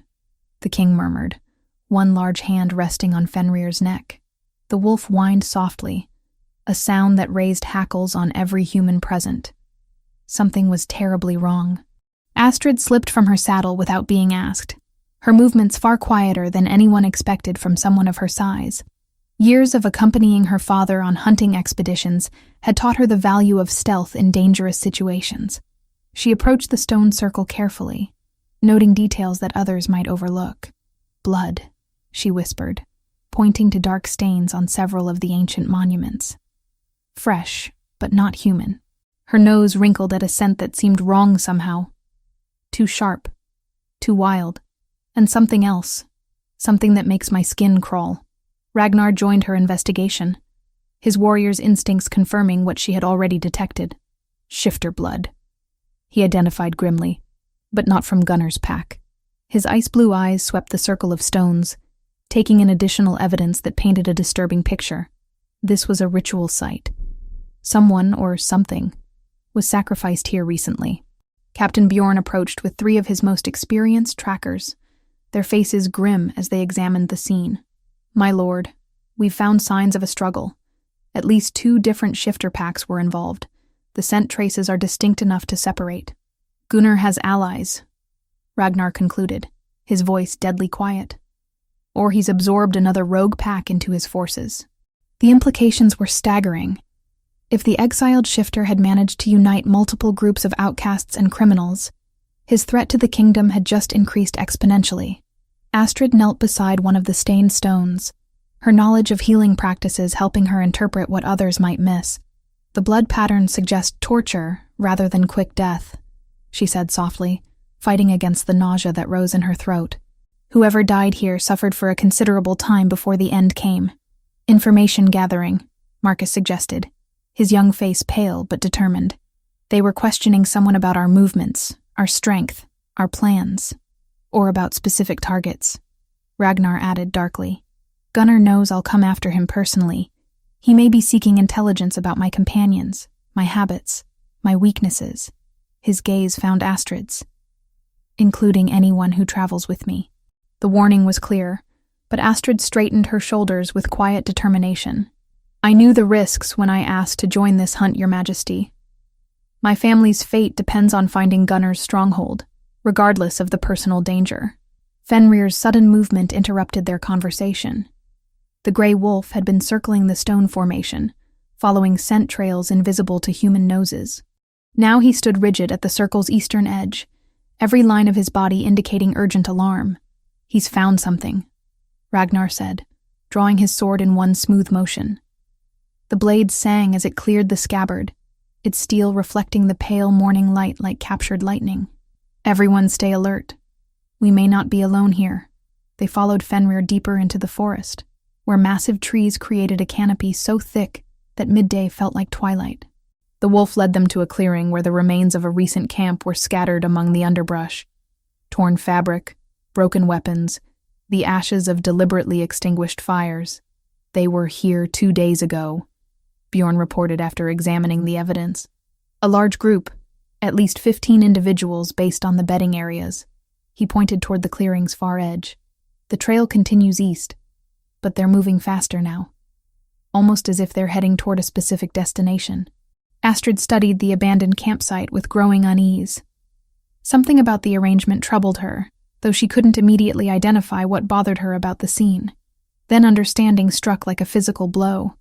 Speaker 1: the king murmured, one large hand resting on Fenrir's neck. The wolf whined softly, a sound that raised hackles on every human present. Something was terribly wrong. Astrid slipped from her saddle without being asked, her movements far quieter than anyone expected from someone of her size. Years of accompanying her father on hunting expeditions had taught her the value of stealth in dangerous situations. She approached the stone circle carefully, noting details that others might overlook. "Blood," she whispered, pointing to dark stains on several of the ancient monuments. Fresh, but not human. Her nose wrinkled at a scent that seemed wrong somehow. Too sharp, too wild, and something else, something that makes my skin crawl. Ragnar joined her investigation, his warrior's instincts confirming what she had already detected. "Shifter blood," he identified grimly, but not from Gunnar's pack. His ice-blue eyes swept the circle of stones, taking in additional evidence that painted a disturbing picture. This was a ritual site. Someone, or something, was sacrificed here recently. Captain Bjorn approached with 3 of his most experienced trackers, their faces grim as they examined the scene. "My lord, we've found signs of a struggle. At least 2 different shifter packs were involved. The scent traces are distinct enough to separate. Gunnar has allies," Ragnar concluded, his voice deadly quiet. "Or he's absorbed another rogue pack into his forces." The implications were staggering. If the exiled shifter had managed to unite multiple groups of outcasts and criminals, His threat to the kingdom had just increased exponentially. Astrid knelt beside one of the stained stones, her knowledge of healing practices helping her interpret what others might miss. "The blood patterns suggest torture rather than quick death," she said softly, fighting against the nausea that rose in her throat. "Whoever died here suffered for a considerable time before the end came." "Information gathering," Marcus suggested, his young face pale but determined. "They were questioning someone about our movements, our strength, our plans, or about specific targets," Ragnar added darkly. "Gunnar knows I'll come after him personally. He may be seeking intelligence about my companions, my habits, my weaknesses." His gaze found Astrid's, "including anyone who travels with me." The warning was clear, but Astrid straightened her shoulders with quiet determination. "I knew the risks when I asked to join this hunt, Your Majesty. My family's fate depends on finding Gunnar's stronghold, regardless of the personal danger." Fenrir's sudden movement interrupted their conversation. The gray wolf had been circling the stone formation, following scent trails invisible to human noses. Now he stood rigid at the circle's eastern edge, every line of his body indicating urgent alarm. "He's found something," Ragnar said, drawing his sword in one smooth motion. The blade sang as it cleared the scabbard, its steel reflecting the pale morning light like captured lightning. "Everyone stay alert. We may not be alone here." They followed Fenrir deeper into the forest, where massive trees created a canopy so thick that midday felt like twilight. The wolf led them to a clearing where the remains of a recent camp were scattered among the underbrush. Torn fabric, broken weapons, the ashes of deliberately extinguished fires. "They were here 2 days ago," Bjorn reported after examining the evidence. "A large group, at least 15 individuals based on the bedding areas." He pointed toward the clearing's far edge. "The trail continues east, but they're moving faster now, almost as if they're heading toward a specific destination." Astrid studied the abandoned campsite with growing unease. Something about the arrangement troubled her, though she couldn't immediately identify what bothered her about the scene. Then understanding struck like a physical blow.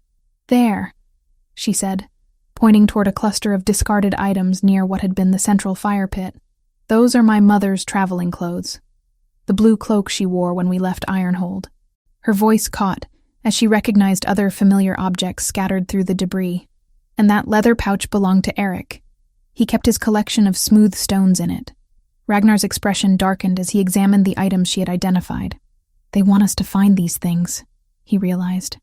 Speaker 1: "There," she said, pointing toward a cluster of discarded items near what had been the central fire pit. "Those are my mother's traveling clothes. The blue cloak she wore when we left Ironhold." Her voice caught as she recognized other familiar objects scattered through the debris. "And that leather pouch belonged to Eric. He kept his collection of smooth stones in it." Ragnar's expression darkened as he examined the items she had identified. "They want us to find these things," he realized.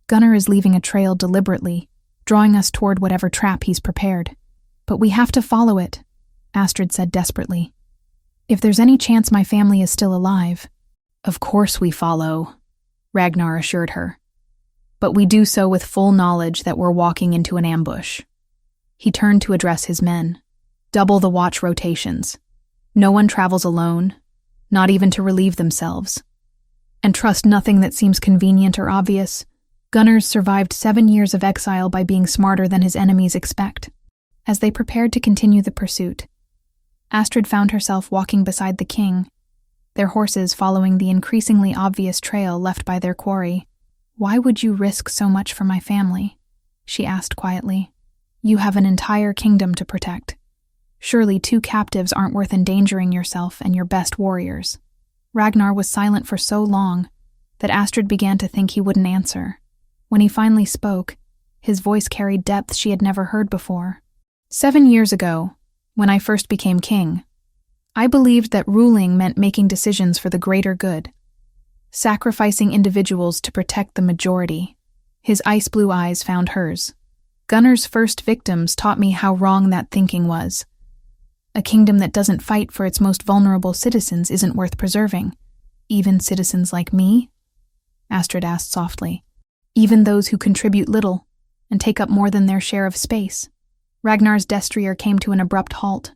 Speaker 1: "Gunnar is leaving a trail deliberately, drawing us toward whatever trap he's prepared. But we have to follow it," Astrid said desperately. "If there's any chance my family is still alive." "Of course we follow," Ragnar assured her. "But we do so with full knowledge that we're walking into an ambush." He turned to address his men. "Double the watch rotations. No one travels alone, not even to relieve themselves. And trust nothing that seems convenient or obvious. Gunnar's survived 7 years of exile by being smarter than his enemies expect." As they prepared to continue the pursuit, Astrid found herself walking beside the king, their horses following the increasingly obvious trail left by their quarry. "Why would you risk so much for my family?" she asked quietly. "You have an entire kingdom to protect. Surely 2 captives aren't worth endangering yourself and your best warriors." Ragnar was silent for so long that Astrid began to think he wouldn't answer. When he finally spoke, his voice carried depth she had never heard before. 7 years ago, when I first became king, I believed that ruling meant making decisions for the greater good, sacrificing individuals to protect the majority." His ice-blue eyes found hers. "Gunnar's first victims taught me how wrong that thinking was. A kingdom that doesn't fight for its most vulnerable citizens isn't worth preserving. Even citizens like me?" Astrid asked softly. "Even those who contribute little and take up more than their share of space." Ragnar's destrier came to an abrupt halt.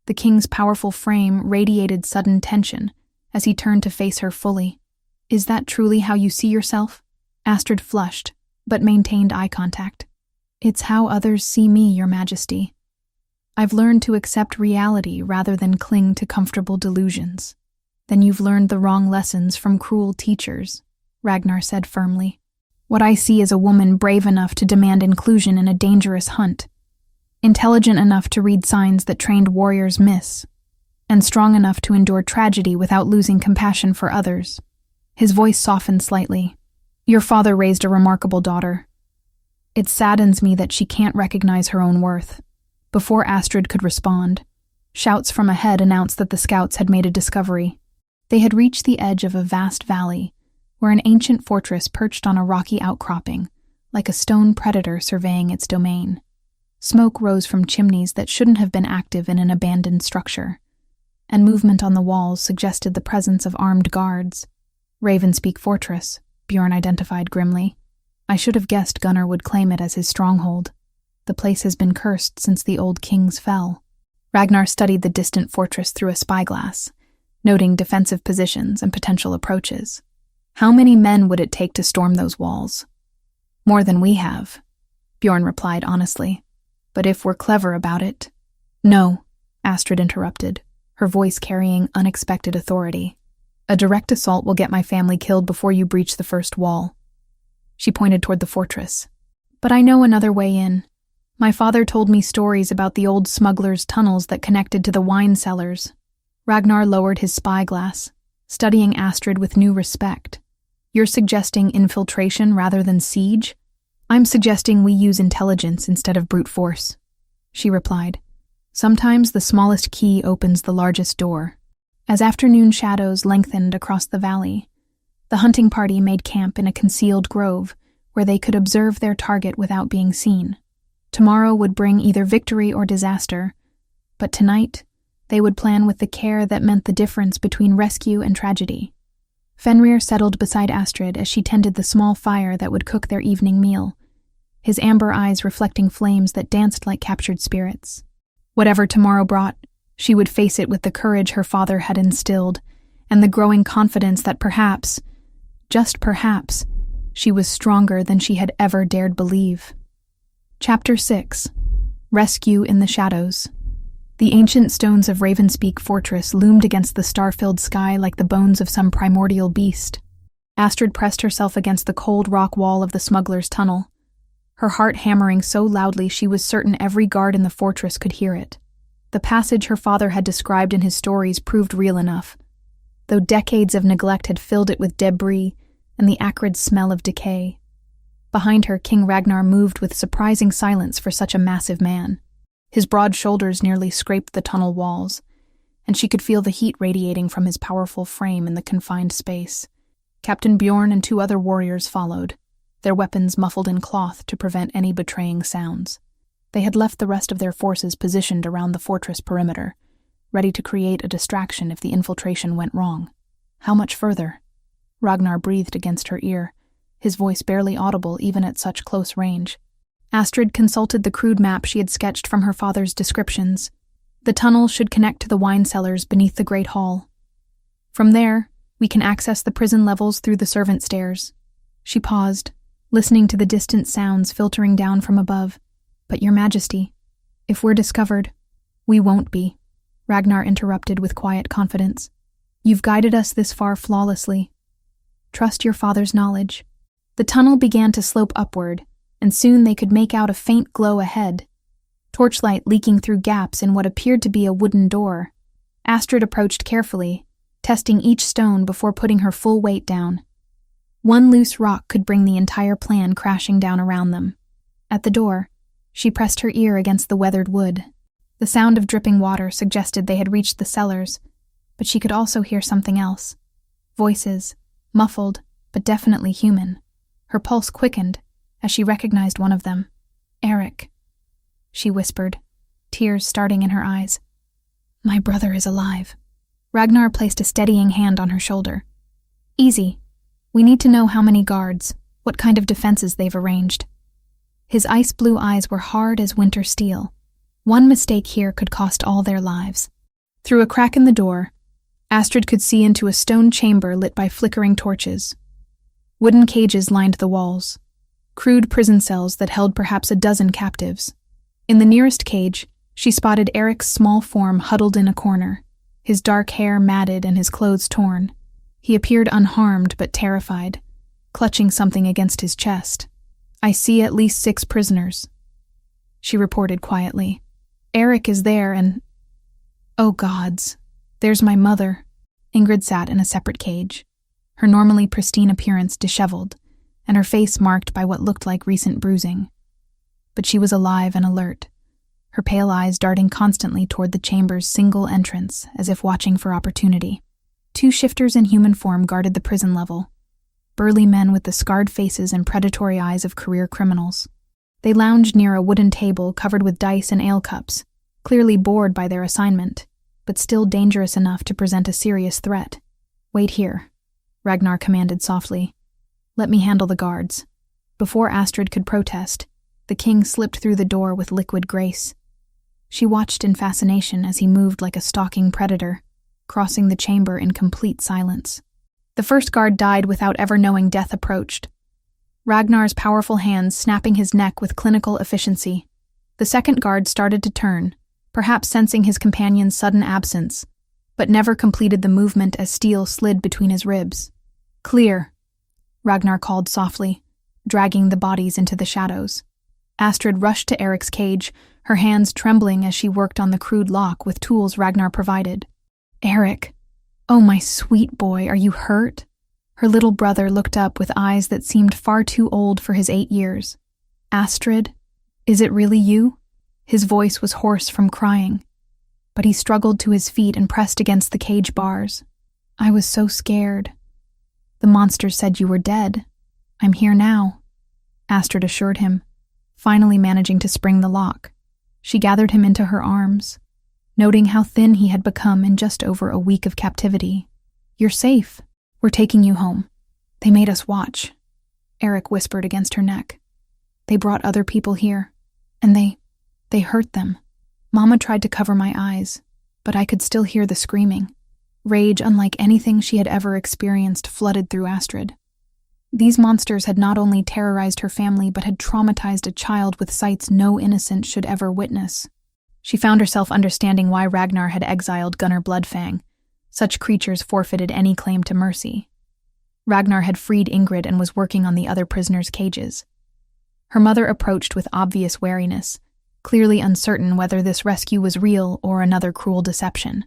Speaker 1: The king's powerful frame radiated sudden tension as he turned to face her fully. "Is that truly how you see yourself?" Astrid flushed, but maintained eye contact. "It's how others see me, Your Majesty. I've learned to accept reality rather than cling to comfortable delusions." "Then you've learned the wrong lessons from cruel teachers," Ragnar said firmly. "What I see is a woman brave enough to demand inclusion in a dangerous hunt, intelligent enough to read signs that trained warriors miss, and strong enough to endure tragedy without losing compassion for others. His voice softened slightly. Your father raised a remarkable daughter. It saddens me that she can't recognize her own worth. Before Astrid could respond, shouts from ahead announced that the scouts had made a discovery. They had reached the edge of a vast valley, where an ancient fortress perched on a rocky outcropping, like a stone predator surveying its domain. Smoke rose from chimneys that shouldn't have been active in an abandoned structure, and movement on the walls suggested the presence of armed guards. Ravenspeak Fortress, Bjorn identified grimly. I should have guessed Gunnar would claim it as his stronghold. The place has been cursed since the old kings fell. Ragnar studied the distant fortress through a spyglass, noting defensive positions and potential approaches. How many men would it take to storm those walls? More than we have, Bjorn replied honestly. But if we're clever about it— No, Astrid interrupted, her voice carrying unexpected authority. A direct assault will get my family killed before you breach the first wall. She pointed toward the fortress. But I know another way in. My father told me stories about the old smugglers' tunnels that connected to the wine cellars. Ragnar lowered his spyglass, studying Astrid with new respect. You're suggesting infiltration rather than siege? I'm suggesting we use intelligence instead of brute force, she replied. Sometimes the smallest key opens the largest door. As afternoon shadows lengthened across the valley, the hunting party made camp in a concealed grove where they could observe their target without being seen. Tomorrow would bring either victory or disaster, but tonight they would plan with the care that meant the difference between rescue and tragedy. Fenrir settled beside Astrid as she tended the small fire that would cook their evening meal, his amber eyes reflecting flames that danced like captured spirits. Whatever tomorrow brought, she would face it with the courage her father had instilled, and the growing confidence that perhaps, just perhaps, she was stronger than she had ever dared believe. Chapter 6. Rescue in the Shadows. The ancient stones of Ravenspeak Fortress loomed against the star-filled sky like the bones of some primordial beast. Astrid pressed herself against the cold rock wall of the smuggler's tunnel, her heart hammering so loudly she was certain every guard in the fortress could hear it. The passage her father had described in his stories proved real enough, though decades of neglect had filled it with debris and the acrid smell of decay. Behind her, King Ragnar moved with surprising silence for such a massive man. His broad shoulders nearly scraped the tunnel walls, and she could feel the heat radiating from his powerful frame in the confined space. Captain Bjorn and 2 other warriors followed, their weapons muffled in cloth to prevent any betraying sounds. They had left the rest of their forces positioned around the fortress perimeter, ready to create a distraction if the infiltration went wrong. How much further? Ragnar breathed against her ear, his voice barely audible even at such close range. Astrid consulted the crude map she had sketched from her father's descriptions. The tunnel should connect to the wine cellars beneath the Great Hall. From there, we can access the prison levels through the servant stairs. She paused, listening to the distant sounds filtering down from above. But Your Majesty, if we're discovered— We won't be, Ragnar interrupted with quiet confidence. You've guided us this far flawlessly. Trust your father's knowledge. The tunnel began to slope upward, and soon they could make out a faint glow ahead, torchlight leaking through gaps in what appeared to be a wooden door. Astrid approached carefully, testing each stone before putting her full weight down. One loose rock could bring the entire plan crashing down around them. At the door, she pressed her ear against the weathered wood. The sound of dripping water suggested they had reached the cellars, but she could also hear something else. Voices, muffled, but definitely human. Her pulse quickened as she recognized one of them. Eric, she whispered, tears starting in her eyes. My brother is alive. Ragnar placed a steadying hand on her shoulder. Easy. We need to know how many guards, what kind of defenses they've arranged. His ice-blue eyes were hard as winter steel. One mistake here could cost all their lives. Through a crack in the door, Astrid could see into a stone chamber lit by flickering torches. Wooden cages lined the walls, crude prison cells that held perhaps a dozen captives. In the nearest cage, she spotted Eric's small form huddled in a corner, his dark hair matted and his clothes torn. He appeared unharmed but terrified, clutching something against his chest. I see at least 6 prisoners, she reported quietly. Eric is there and— Oh gods, There's my mother. Ingrid sat in a separate cage, her normally pristine appearance disheveled, and her face marked by what looked like recent bruising. But she was alive and alert, her pale eyes darting constantly toward the chamber's single entrance, as if watching for opportunity. 2 shifters in human form guarded the prison level, burly men with the scarred faces and predatory eyes of career criminals. They lounged near a wooden table covered with dice and ale cups, clearly bored by their assignment, but still dangerous enough to present a serious threat. "Wait here," Ragnar commanded softly. "Let me handle the guards." Before Astrid could protest, the king slipped through the door with liquid grace. She watched in fascination as he moved like a stalking predator, crossing the chamber in complete silence. The first guard died without ever knowing death approached, Ragnar's powerful hands snapping his neck with clinical efficiency. The second guard started to turn, perhaps sensing his companion's sudden absence, but never completed the movement as steel slid between his ribs. "Clear," Ragnar called softly, dragging the bodies into the shadows. Astrid rushed to Eric's cage, her hands trembling as she worked on the crude lock with tools Ragnar provided. "Eric, oh my sweet boy, are you hurt?" Her little brother looked up with eyes that seemed far too old for his 8 years. "Astrid, is it really you?" His voice was hoarse from crying, but he struggled to his feet and pressed against the cage bars. "I was so scared. The monsters said you were dead. I'm here now," Astrid assured him, finally managing to spring the lock. She gathered him into her arms, noting how thin he had become in just over a week of captivity. "You're safe. We're taking you home. They made us watch," Eric whispered against her neck. "They brought other people here, and they hurt them. Mama tried to cover my eyes, but I could still hear the screaming. Rage unlike anything she had ever experienced flooded through Astrid. These monsters had not only terrorized her family but had traumatized a child with sights no innocent should ever witness. She found herself understanding why Ragnar had exiled Gunnar Bloodfang. Such creatures forfeited any claim to mercy. Ragnar had freed Ingrid and was working on the other prisoners' cages. Her mother approached with obvious wariness, clearly uncertain whether this rescue was real or another cruel deception.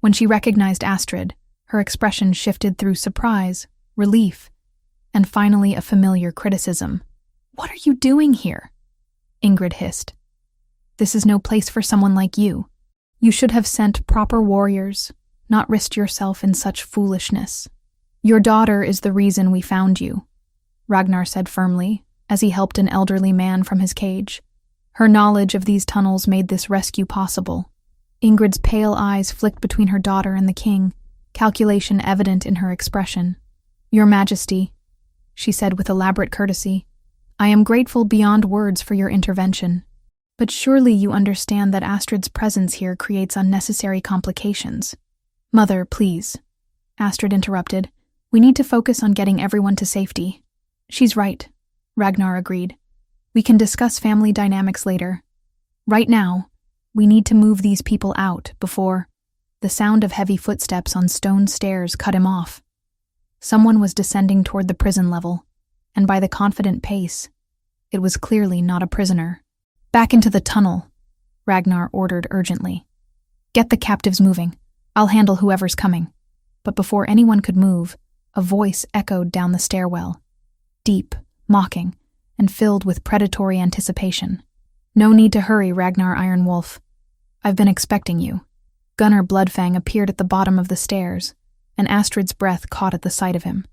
Speaker 1: When she recognized Astrid, her expression shifted through surprise, relief, and finally a familiar criticism. "What are you doing here?" Ingrid hissed. "This is no place for someone like you. You should have sent proper warriors, not risked yourself in such foolishness. Your daughter is the reason we found you," Ragnar said firmly, as he helped an elderly man from his cage. Her knowledge of these tunnels made this rescue possible. Ingrid's pale eyes flicked between her daughter and the king, calculation evident in her expression. "Your Majesty," she said with elaborate courtesy, "I am grateful beyond words for your intervention. But surely you understand that Astrid's presence here creates unnecessary complications." "Mother, please," Astrid interrupted. "We need to focus on getting everyone to safety." "She's right," Ragnar agreed. "We can discuss family dynamics later. Right now, we need to move these people out before—" The sound of heavy footsteps on stone stairs cut him off. Someone was descending toward the prison level, and by the confident pace, it was clearly not a prisoner. "Back into the tunnel," Ragnar ordered urgently. "Get the captives moving. I'll handle whoever's coming." But before anyone could move, a voice echoed down the stairwell, deep, mocking, and filled with predatory anticipation. "No need to hurry, Ragnar Ironwolf. I've been expecting you." Gunnar Bloodfang appeared at the bottom of the stairs, and Astrid's breath caught at the sight of him.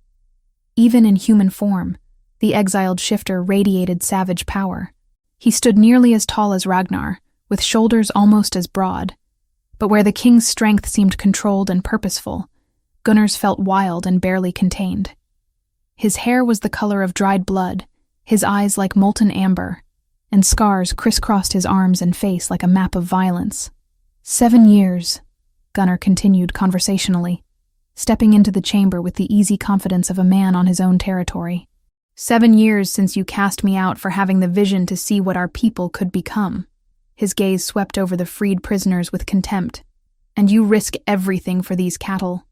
Speaker 1: Even in human form, the exiled shifter radiated savage power. He stood nearly as tall as Ragnar, with shoulders almost as broad. But where the king's strength seemed controlled and purposeful, Gunnar's felt wild and barely contained. His hair was the color of dried blood, his eyes like molten amber, and scars crisscrossed his arms and face like a map of violence. 7 years, Gunnar continued conversationally, stepping into the chamber with the easy confidence of a man on his own territory. 7 years since you cast me out for having the vision to see what our people could become. His gaze swept over the freed prisoners with contempt. And you risk everything for these cattle.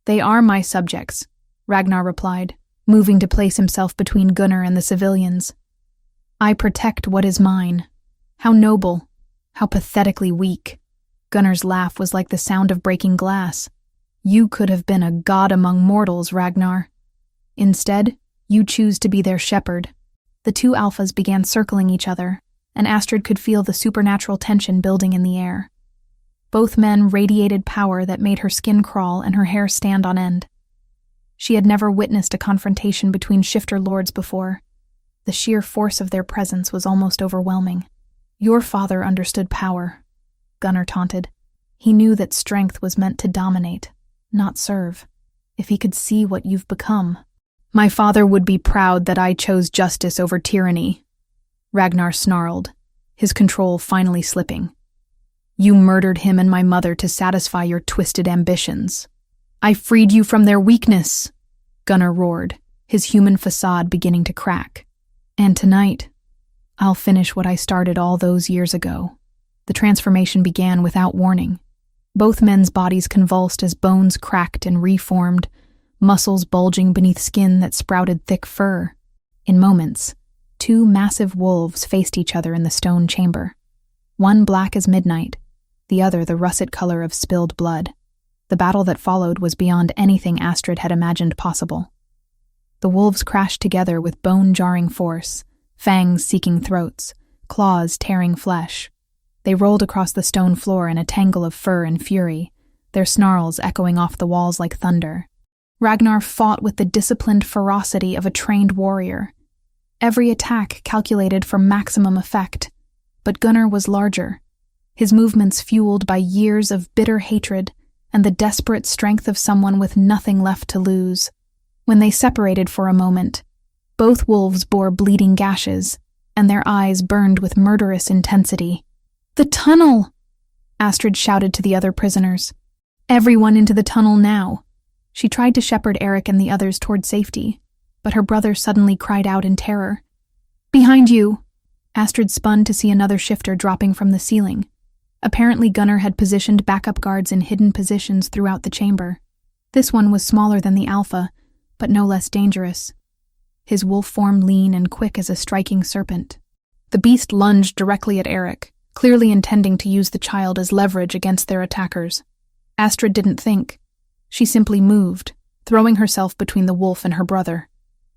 Speaker 1: They are my subjects, Ragnar replied, moving to place himself between Gunnar and the civilians. I protect what is mine. How noble, how pathetically weak. Gunnar's laugh was like the sound of breaking glass. You could have been a god among mortals, Ragnar. Instead, you choose to be their shepherd. The two alphas began circling each other, and Astrid could feel the supernatural tension building in the air. Both men radiated power that made her skin crawl and her hair stand on end. She had never witnessed a confrontation between shifter lords before. The sheer force of their presence was almost overwhelming. Your father understood power, Gunnar taunted. He knew that strength was meant to dominate, not serve. If he could see what you've become. My father would be proud that I chose justice over tyranny, Ragnar snarled, his control finally slipping. You murdered him and my mother to satisfy your twisted ambitions. I freed you from their weakness, Gunnar roared, his human facade beginning to crack. And tonight, I'll finish what I started all those years ago. The transformation began without warning. Both men's bodies convulsed as bones cracked and reformed, muscles bulging beneath skin that sprouted thick fur. In moments, two massive wolves faced each other in the stone chamber. One black as midnight, the other the russet color of spilled blood. The battle that followed was beyond anything Astrid had imagined possible. The wolves crashed together with bone-jarring force, fangs seeking throats, claws tearing flesh. They rolled across the stone floor in a tangle of fur and fury, their snarls echoing off the walls like thunder. Ragnar fought with the disciplined ferocity of a trained warrior. Every attack calculated for maximum effect, but Gunnar was larger, his movements fueled by years of bitter hatred and the desperate strength of someone with nothing left to lose. When they separated for a moment, both wolves bore bleeding gashes, and their eyes burned with murderous intensity. "The tunnel!" Astrid shouted to the other prisoners. "Everyone into the tunnel now!" She tried to shepherd Eric and the others toward safety, but her brother suddenly cried out in terror. "Behind you!" Astrid spun to see another shifter dropping from the ceiling. Apparently Gunnar had positioned backup guards in hidden positions throughout the chamber. This one was smaller than the alpha, but no less dangerous. His wolf form lean and quick as a striking serpent. The beast lunged directly at Eric, clearly intending to use the child as leverage against their attackers. Astrid didn't think. She simply moved, throwing herself between the wolf and her brother.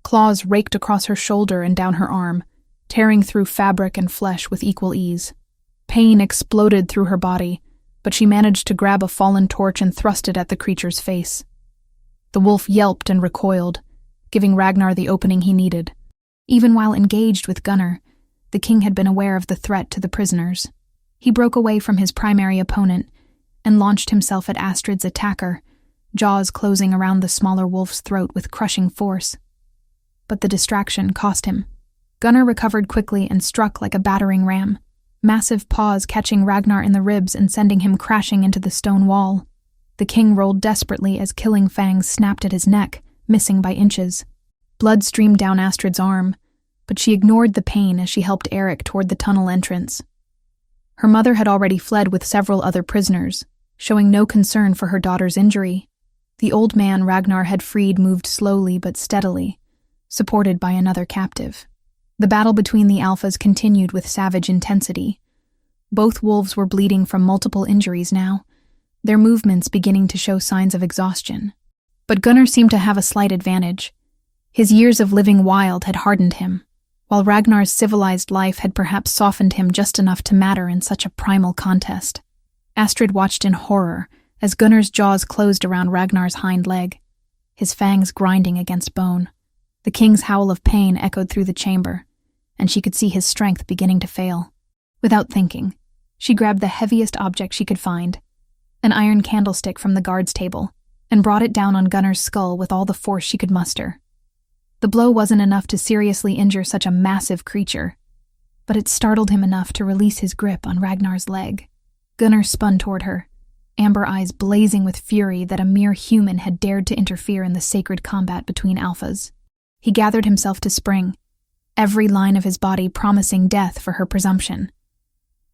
Speaker 1: Claws raked across her shoulder and down her arm, tearing through fabric and flesh with equal ease. Pain exploded through her body, but she managed to grab a fallen torch and thrust it at the creature's face. The wolf yelped and recoiled, giving Ragnar the opening he needed. Even while engaged with Gunnar, the king had been aware of the threat to the prisoners. He broke away from his primary opponent and launched himself at Astrid's attacker, jaws closing around the smaller wolf's throat with crushing force. But the distraction cost him. Gunnar recovered quickly and struck like a battering ram, massive paws catching Ragnar in the ribs and sending him crashing into the stone wall. The king rolled desperately as killing fangs snapped at his neck, missing by inches. Blood streamed down Astrid's arm, but she ignored the pain as she helped Eric toward the tunnel entrance. Her mother had already fled with several other prisoners, showing no concern for her daughter's injury. The old man Ragnar had freed moved slowly but steadily, supported by another captive. The battle between the alphas continued with savage intensity. Both wolves were bleeding from multiple injuries now, their movements beginning to show signs of exhaustion. But Gunnar seemed to have a slight advantage. His years of living wild had hardened him, while Ragnar's civilized life had perhaps softened him just enough to matter in such a primal contest. Astrid watched in horror as Gunnar's jaws closed around Ragnar's hind leg, his fangs grinding against bone. The king's howl of pain echoed through the chamber, and she could see his strength beginning to fail. Without thinking, she grabbed the heaviest object she could find, an iron candlestick from the guard's table, and brought it down on Gunnar's skull with all the force she could muster. The blow wasn't enough to seriously injure such a massive creature, but it startled him enough to release his grip on Ragnar's leg. Gunnar spun toward her, amber eyes blazing with fury that a mere human had dared to interfere in the sacred combat between alphas. He gathered himself to spring, every line of his body promising death for her presumption.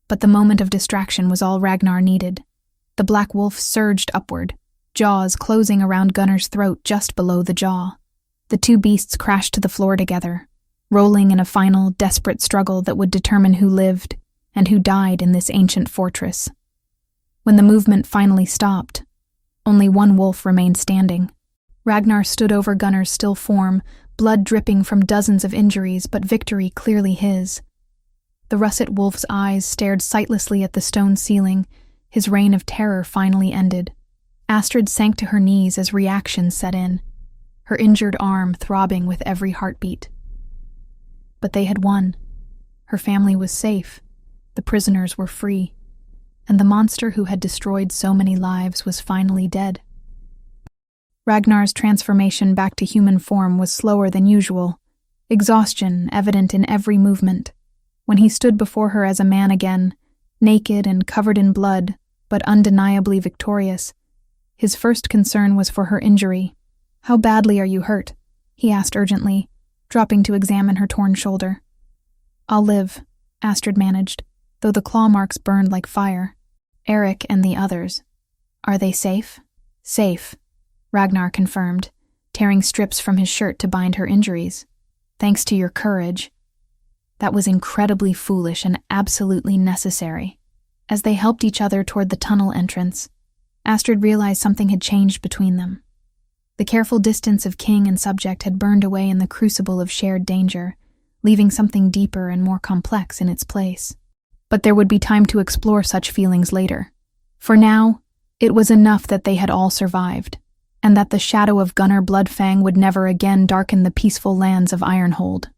Speaker 1: But the moment of distraction was all Ragnar needed. The black wolf surged upward, jaws closing around Gunnar's throat just below the jaw. The two beasts crashed to the floor together, rolling in a final, desperate struggle that would determine who lived and who died in this ancient fortress. When the movement finally stopped, only one wolf remained standing. Ragnar stood over Gunnar's still form, blood dripping from dozens of injuries, but victory clearly his. The russet wolf's eyes stared sightlessly at the stone ceiling. His reign of terror finally ended. Astrid sank to her knees as reaction set in, her injured arm throbbing with every heartbeat. But they had won. Her family was safe, the prisoners were free, and the monster who had destroyed so many lives was finally dead. Ragnar's transformation back to human form was slower than usual, exhaustion evident in every movement. When he stood before her as a man again, naked and covered in blood, but undeniably victorious, his first concern was for her injury. "How badly are you hurt?" he asked urgently, dropping to examine her torn shoulder. "I'll live," Astrid managed, though the claw marks burned like fire. "Eric and the others. Are they safe?" "Safe," Ragnar confirmed, tearing strips from his shirt to bind her injuries. "Thanks to your courage." That was incredibly foolish and absolutely necessary. As they helped each other toward the tunnel entrance, Astrid realized something had changed between them. The careful distance of king and subject had burned away in the crucible of shared danger, leaving something deeper and more complex in its place. But there would be time to explore such feelings later. For now, it was enough that they had all survived, and that the shadow of Gunnar Bloodfang would never again darken the peaceful lands of Ironhold.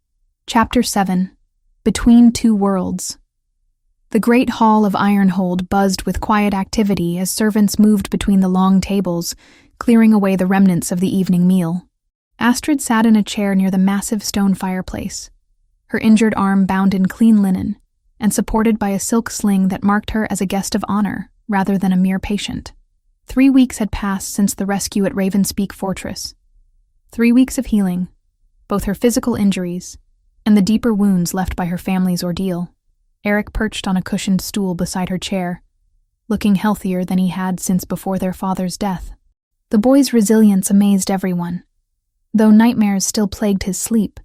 Speaker 1: Chapter 7. Between Two Worlds. The great hall of Ironhold buzzed with quiet activity as servants moved between the long tables, clearing away the remnants of the evening meal. Astrid sat in a chair near the massive stone fireplace, her injured arm bound in clean linen, and supported by a silk sling that marked her as a guest of honor rather than a mere patient. 3 weeks had passed since the rescue at Ravenspeak Fortress. 3 weeks of healing, both her physical injuries and the deeper wounds left by her family's ordeal. Eric perched on a cushioned stool beside her chair, looking healthier than he had since before their father's death. The boy's resilience amazed everyone, though nightmares still plagued his sleep.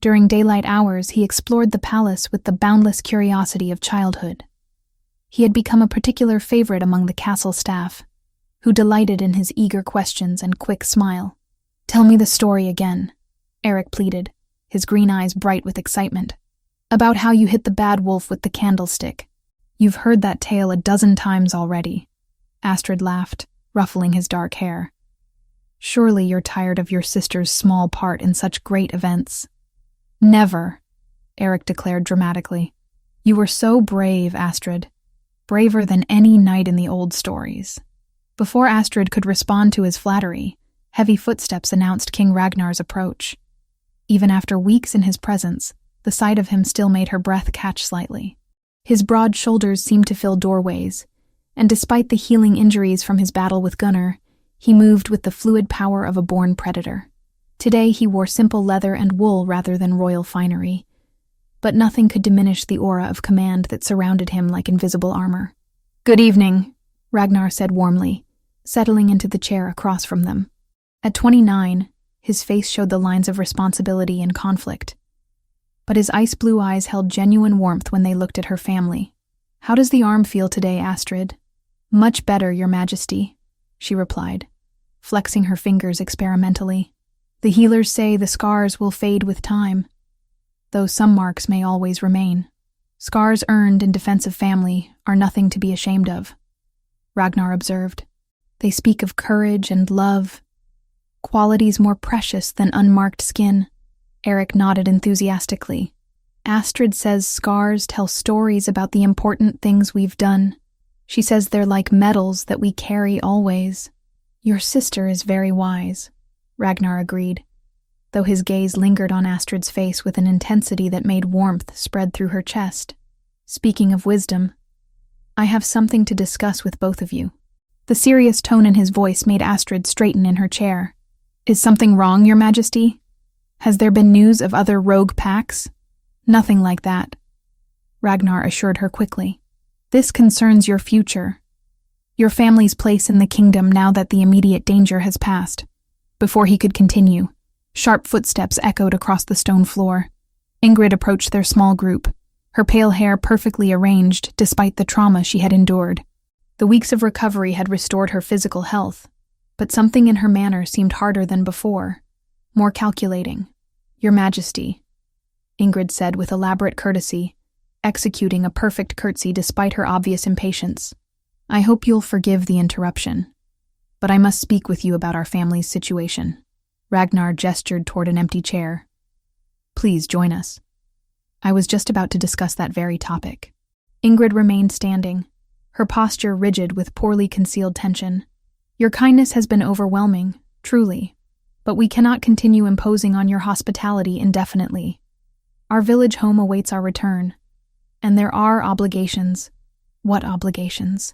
Speaker 1: During daylight hours, he explored the palace with the boundless curiosity of childhood. He had become a particular favorite among the castle staff, who delighted in his eager questions and quick smile. "Tell me the story again," Eric pleaded, his green eyes bright with excitement. "About how you hit the bad wolf with the candlestick." "You've heard that tale a dozen times already," Astrid laughed, ruffling his dark hair. "Surely you're tired of your sister's small part in such great events." "Never," Eric declared dramatically. "You were so brave, Astrid. Braver than any knight in the old stories." Before Astrid could respond to his flattery, heavy footsteps announced King Ragnar's approach. Even after weeks in his presence, the sight of him still made her breath catch slightly. His broad shoulders seemed to fill doorways, and despite the healing injuries from his battle with Gunnar, he moved with the fluid power of a born predator. Today he wore simple leather and wool rather than royal finery, but nothing could diminish the aura of command that surrounded him like invisible armor. "Good evening," Ragnar said warmly, settling into the chair across from them. At 29, his face showed the lines of responsibility and conflict, but his ice-blue eyes held genuine warmth when they looked at her family. "How does the arm feel today, Astrid?" "Much better, Your Majesty," she replied, flexing her fingers experimentally. "The healers say the scars will fade with time, though some marks may always remain. Scars earned in defense of family are nothing to be ashamed of," Ragnar observed. "They speak of courage and love, qualities more precious than unmarked skin." Eric nodded enthusiastically. "Astrid says scars tell stories about the important things we've done. She says they're like medals that we carry always." "Your sister is very wise," Ragnar agreed, though his gaze lingered on Astrid's face with an intensity that made warmth spread through her chest. "Speaking of wisdom, I have something to discuss with both of you." The serious tone in his voice made Astrid straighten in her chair. "Is something wrong, Your Majesty? Has there been news of other rogue packs?" "Nothing like that," Ragnar assured her quickly. "This concerns your future, your family's place in the kingdom now that the immediate danger has passed." Before he could continue, sharp footsteps echoed across the stone floor. Ingrid approached their small group, her pale hair perfectly arranged despite the trauma she had endured. The weeks of recovery had restored her physical health, but something in her manner seemed harder than before, more calculating. "Your Majesty," Ingrid said with elaborate courtesy, executing a perfect curtsy despite her obvious impatience. "I hope you'll forgive the interruption, but I must speak with you about our family's situation." Ragnar gestured toward an empty chair. "Please join us." "I was just about to discuss that very topic." Ingrid remained standing, her posture rigid with poorly concealed tension. "Your kindness has been overwhelming, truly, but we cannot continue imposing on your hospitality indefinitely. Our village home awaits our return, and there are obligations." "What obligations?"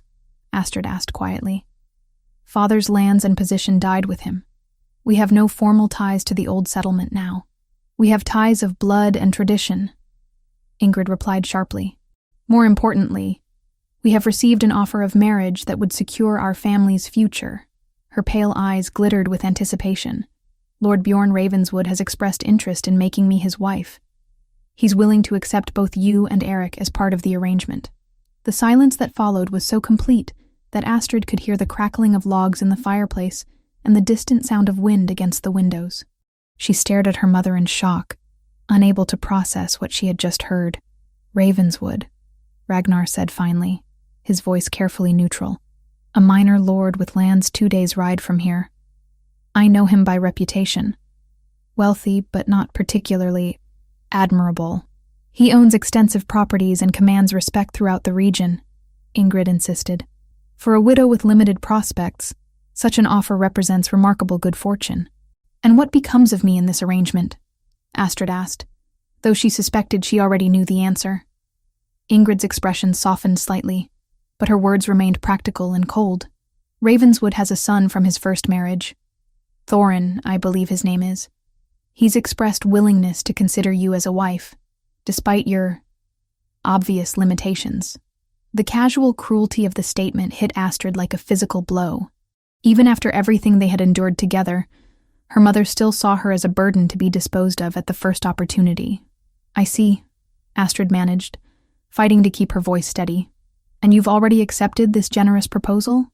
Speaker 1: Astrid asked quietly. "Father's lands and position died with him. We have no formal ties to the old settlement now. We have ties of blood and tradition," Ingrid replied sharply. "More importantly, we have received an offer of marriage that would secure our family's future." Her pale eyes glittered with anticipation. "Lord Bjorn Ravenswood has expressed interest in making me his wife. He's willing to accept both you and Eric as part of the arrangement." The silence that followed was so complete that Astrid could hear the crackling of logs in the fireplace and the distant sound of wind against the windows. She stared at her mother in shock, unable to process what she had just heard. "Ravenswood," Ragnar said finally, his voice carefully neutral. "A minor lord with lands 2 days' ride from here. I know him by reputation. Wealthy, but not particularly admirable. He owns extensive properties and commands respect throughout the region," Ingrid insisted. "For a widow with limited prospects, such an offer represents remarkable good fortune." "And what becomes of me in this arrangement?" Astrid asked, though she suspected she already knew the answer. Ingrid's expression softened slightly, but her words remained practical and cold. "Ravenswood has a son from his first marriage. Thorin, I believe his name is. He's expressed willingness to consider you as a wife, despite your obvious limitations." The casual cruelty of the statement hit Astrid like a physical blow. Even after everything they had endured together, her mother still saw her as a burden to be disposed of at the first opportunity. "I see," Astrid managed, fighting to keep her voice steady. "And you've already accepted this generous proposal?"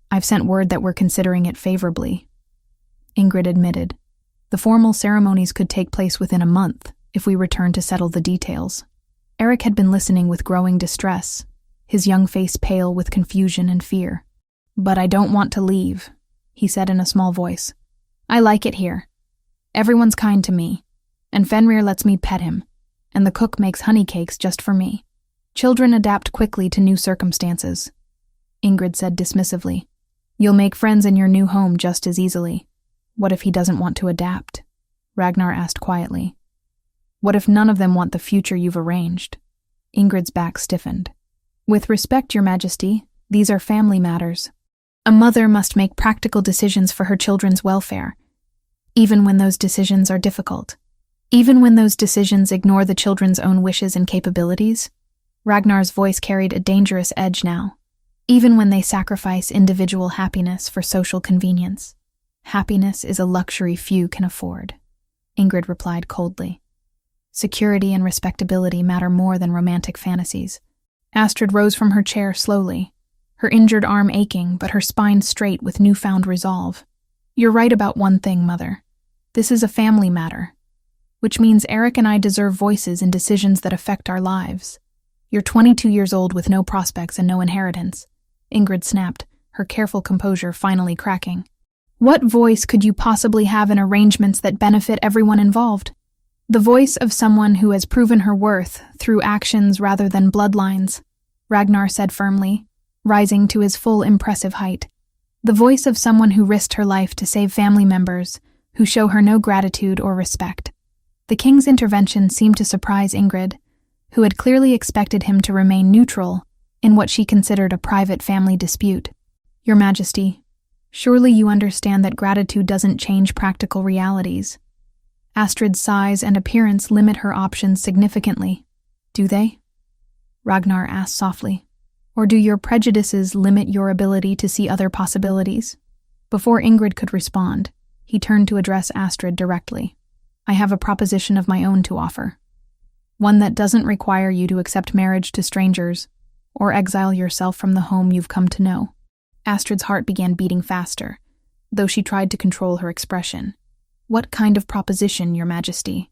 Speaker 1: "I've sent word that we're considering it favorably," Ingrid admitted. "The formal ceremonies could take place within a month if we return to settle the details." Eric had been listening with growing distress, his young face pale with confusion and fear. "But I don't want to leave," he said in a small voice. "I like it here. Everyone's kind to me, and Fenrir lets me pet him, and the cook makes honey cakes just for me. Children adapt quickly to new circumstances," Ingrid said dismissively. "You'll make friends in your new home just as easily." "What if he doesn't want to adapt?" Ragnar asked quietly. "What if none of them want the future you've arranged?" Ingrid's back stiffened. "With respect, Your Majesty, these are family matters. A mother must make practical decisions for her children's welfare, even when those decisions are difficult. Even when those decisions ignore the children's own wishes and capabilities." Ragnar's voice carried a dangerous edge now. "Even when they sacrifice individual happiness for social convenience. Happiness is a luxury few can afford," Ingrid replied coldly. "Security and respectability matter more than romantic fantasies." Astrid rose from her chair slowly, her injured arm aching but her spine straight with newfound resolve. "You're right about one thing, Mother. This is a family matter, which means Eric and I deserve voices in decisions that affect our lives. You're 22 years old with no prospects and no inheritance," Ingrid snapped, her careful composure finally cracking. "What voice could you possibly have in arrangements that benefit everyone involved?" "The voice of someone who has proven her worth through actions rather than bloodlines," Ragnar said firmly, rising to his full impressive height. "The voice of someone who risked her life to save family members who show her no gratitude or respect." The king's intervention seemed to surprise Ingrid, who had clearly expected him to remain neutral in what she considered a private family dispute. "Your Majesty, surely you understand that gratitude doesn't change practical realities. Astrid's size and appearance limit her options significantly. Do they?" Ragnar asked softly. "Or do your prejudices limit your ability to see other possibilities?" Before Ingrid could respond, he turned to address Astrid directly. "I have a proposition of my own to offer. One that doesn't require you to accept marriage to strangers or exile yourself from the home you've come to know. Astrid's heart began beating faster, though she tried to control her expression. What kind of proposition, Your Majesty?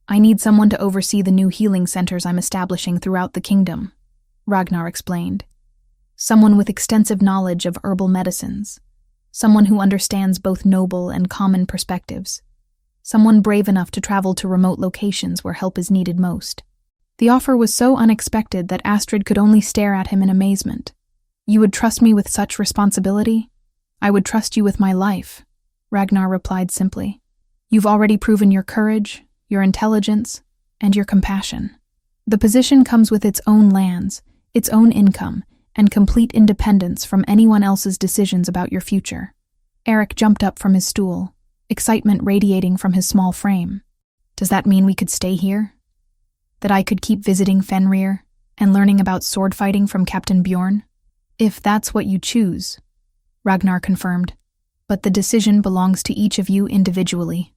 Speaker 1: I need someone to oversee the new healing centers I'm establishing throughout the kingdom, Ragnar explained. Someone with extensive knowledge of herbal medicines. Someone who understands both noble and common perspectives. Someone brave enough to travel to remote locations where help is needed most. The offer was so unexpected that Astrid could only stare at him in amazement. You would trust me with such responsibility? I would trust you with my life, Ragnar replied simply. You've already proven your courage, your intelligence, and your compassion. The position comes with its own lands, its own income, and complete independence from anyone else's decisions about your future. Eric jumped up from his stool, excitement radiating from his small frame. Does that mean we could stay here? That I could keep visiting Fenrir and learning about sword fighting from Captain Bjorn? If that's what you choose, Ragnar confirmed. But the decision belongs to each of you individually.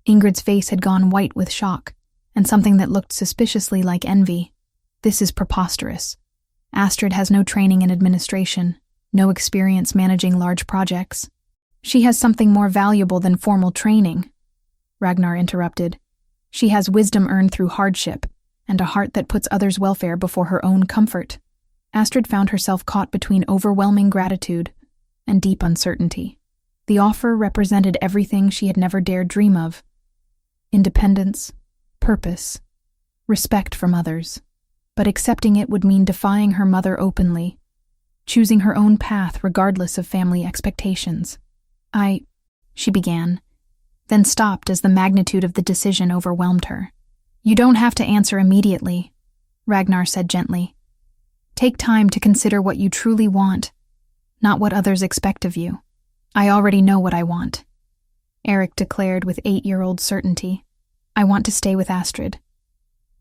Speaker 1: Ingrid's face had gone white with shock, and something that looked suspiciously like envy. This is preposterous. Astrid has no training in administration, no experience managing large projects. She has something more valuable than formal training, Ragnar interrupted. She has wisdom earned through hardship, and a heart that puts others' welfare before her own comfort. Astrid found herself caught between overwhelming gratitude and deep uncertainty. The offer represented everything she had never dared dream of. Independence, purpose, respect from others. But accepting it would mean defying her mother openly, choosing her own path regardless of family expectations. She began, then stopped as the magnitude of the decision overwhelmed her. You don't have to answer immediately, Ragnar said gently. Take time to consider what you truly want, not what others expect of you. I already know what I want, Eric declared with 8-year-old certainty. I want to stay with Astrid.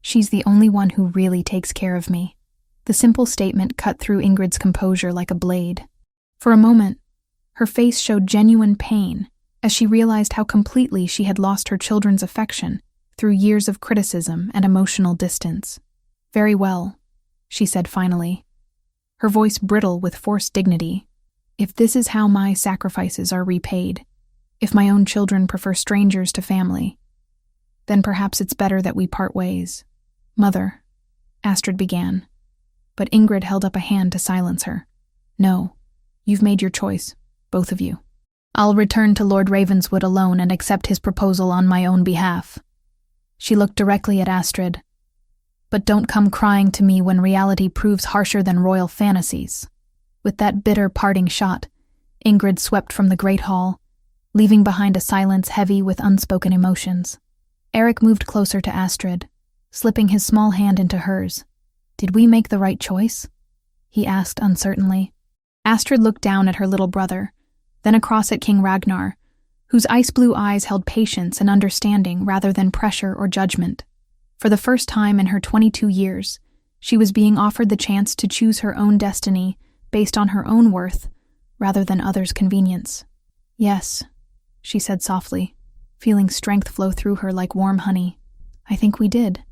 Speaker 1: She's the only one who really takes care of me. The simple statement cut through Ingrid's composure like a blade. For a moment, her face showed genuine pain as she realized how completely she had lost her children's affection through years of criticism and emotional distance. Very well, she said finally, her voice brittle with forced dignity. If this is how my sacrifices are repaid, if my own children prefer strangers to family, then perhaps it's better that we part ways. Mother, Astrid began, but Ingrid held up a hand to silence her. No, you've made your choice, both of you. I'll return to Lord Ravenswood alone and accept his proposal on my own behalf. She looked directly at Astrid. But don't come crying to me when reality proves harsher than royal fantasies. With that bitter parting shot, Ingrid swept from the great hall, leaving behind a silence heavy with unspoken emotions. Eric moved closer to Astrid, slipping his small hand into hers. Did we make the right choice? He asked uncertainly. Astrid looked down at her little brother, then across at King Ragnar, whose ice-blue eyes held patience and understanding rather than pressure or judgment. For the first time in her 22 years, she was being offered the chance to choose her own destiny based on her own worth rather than others' convenience. Yes, she said softly, feeling strength flow through her like warm honey. I think we did.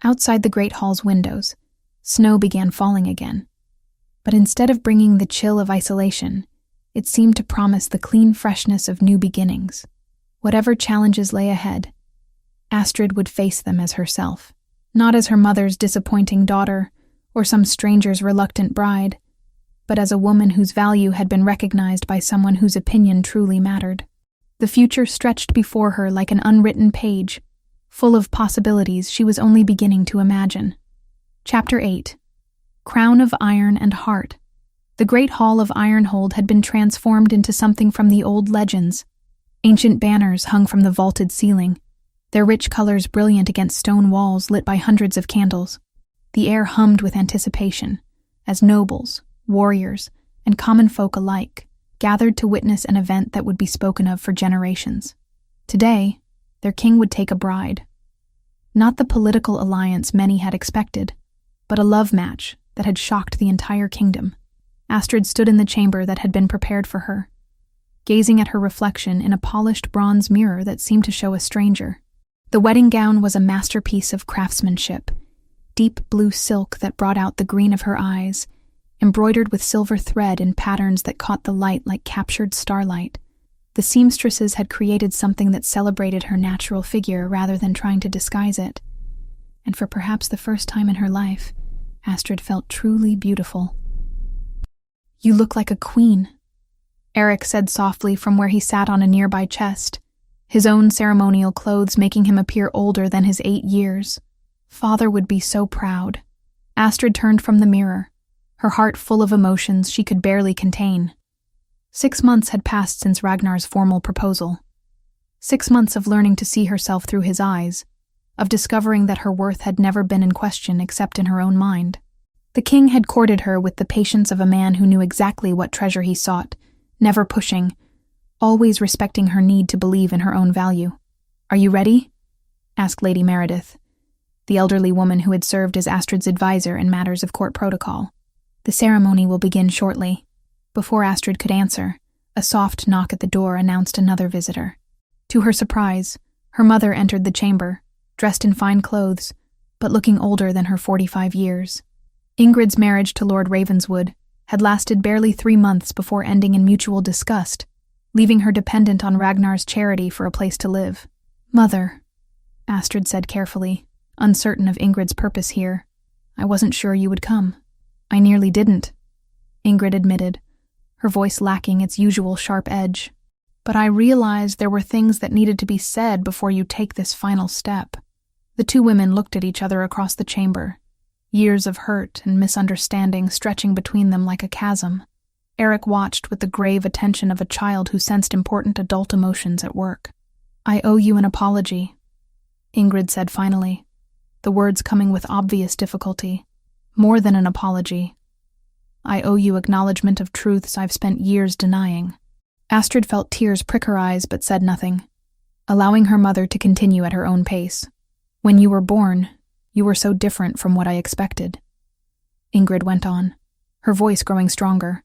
Speaker 1: Outside the great hall's windows, snow began falling again. But instead of bringing the chill of isolation, it seemed to promise the clean freshness of new beginnings. Whatever challenges lay ahead, Astrid would face them as herself, not as her mother's disappointing daughter or some stranger's reluctant bride, but as a woman whose value had been recognized by someone whose opinion truly mattered. The future stretched before her like an unwritten page, full of possibilities she was only beginning to imagine. Chapter 8. Crown of Iron and Heart. The great hall of Ironhold had been transformed into something from the old legends. Ancient banners hung from the vaulted ceiling, their rich colors brilliant against stone walls lit by hundreds of candles. The air hummed with anticipation, as nobles, warriors, and common folk alike gathered to witness an event that would be spoken of for generations. Today, their king would take a bride. Not the political alliance many had expected, but a love match that had shocked the entire kingdom. Astrid stood in the chamber that had been prepared for her, gazing at her reflection in a polished bronze mirror that seemed to show a stranger. The wedding gown was a masterpiece of craftsmanship, deep blue silk that brought out the green of her eyes, embroidered with silver thread in patterns that caught the light like captured starlight. The seamstresses had created something that celebrated her natural figure rather than trying to disguise it. And for perhaps the first time in her life, Astrid felt truly beautiful. "You look like a queen," Eric said softly from where he sat on a nearby chest, his own ceremonial clothes making him appear older than his 8 years. Father would be so proud. Astrid turned from the mirror, her heart full of emotions she could barely contain. 6 months had passed since Ragnar's formal proposal. 6 months of learning to see herself through his eyes, of discovering that her worth had never been in question except in her own mind. The king had courted her with the patience of a man who knew exactly what treasure he sought, never pushing, always respecting her need to believe in her own value. "Are you ready?" asked Lady Meredith, the elderly woman who had served as Astrid's advisor in matters of court protocol. "The ceremony will begin shortly." Before Astrid could answer, a soft knock at the door announced another visitor. To her surprise, her mother entered the chamber, dressed in fine clothes, but looking older than her 45 years. Ingrid's marriage to Lord Ravenswood had lasted barely 3 months before ending in mutual disgust, leaving her dependent on Ragnar's charity for a place to live. "Mother," Astrid said carefully, uncertain of Ingrid's purpose here, "I wasn't sure you would come." "I nearly didn't," Ingrid admitted, her voice lacking its usual sharp edge. "But I realized there were things that needed to be said before you take this final step." The two women looked at each other across the chamber, years of hurt and misunderstanding stretching between them like a chasm. Eric watched with the grave attention of a child who sensed important adult emotions at work. "I owe you an apology," Ingrid said finally, the words coming with obvious difficulty. "More than an apology. I owe you acknowledgement of truths I've spent years denying." Astrid felt tears prick her eyes but said nothing, allowing her mother to continue at her own pace. "When you were born, you were so different from what I expected," Ingrid went on, her voice growing stronger.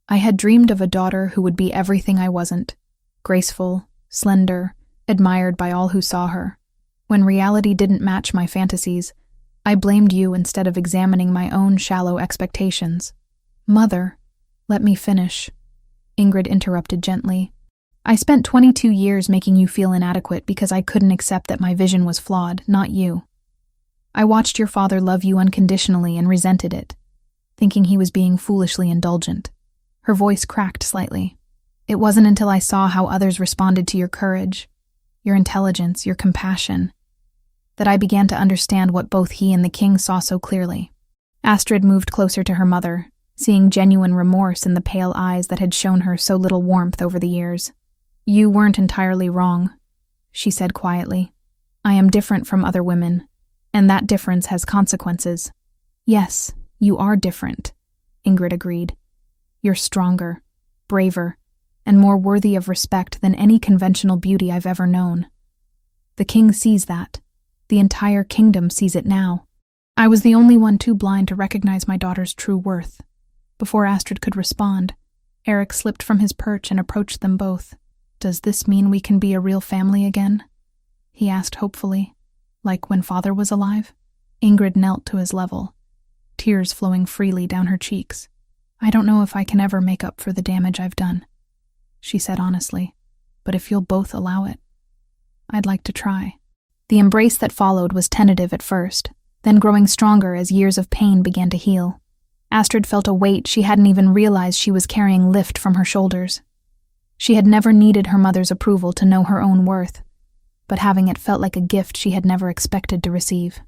Speaker 1: "I had dreamed of a daughter who would be everything I wasn't, graceful, slender, admired by all who saw her. When reality didn't match my fantasies, I blamed you instead of examining my own shallow expectations." "Mother, let me finish," Ingrid interrupted gently. "I spent 22 years making you feel inadequate because I couldn't accept that my vision was flawed, not you. I watched your father love you unconditionally and resented it, thinking he was being foolishly indulgent." Her voice cracked slightly. "It wasn't until I saw how others responded to your courage, your intelligence, your compassion, that I began to understand what both he and the king saw so clearly." Astrid moved closer to her mother, seeing genuine remorse in the pale eyes that had shown her so little warmth over the years. "You weren't entirely wrong," she said quietly. "I am different from other women, and that difference has consequences." "Yes, you are different," Ingrid agreed. "You're stronger, braver, and more worthy of respect than any conventional beauty I've ever known. The king sees that. The entire kingdom sees it now. I was the only one too blind to recognize my daughter's true worth." Before Astrid could respond, Eric slipped from his perch and approached them both. "Does this mean we can be a real family again?" he asked hopefully. "Like when father was alive?" Ingrid knelt to his level, tears flowing freely down her cheeks. "I don't know if I can ever make up for the damage I've done," she said honestly, "but if you'll both allow it, I'd like to try." The embrace that followed was tentative at first, then growing stronger as years of pain began to heal. Astrid felt a weight she hadn't even realized she was carrying lift from her shoulders. She had never needed her mother's approval to know her own worth, but having it felt like a gift she had never expected to receive.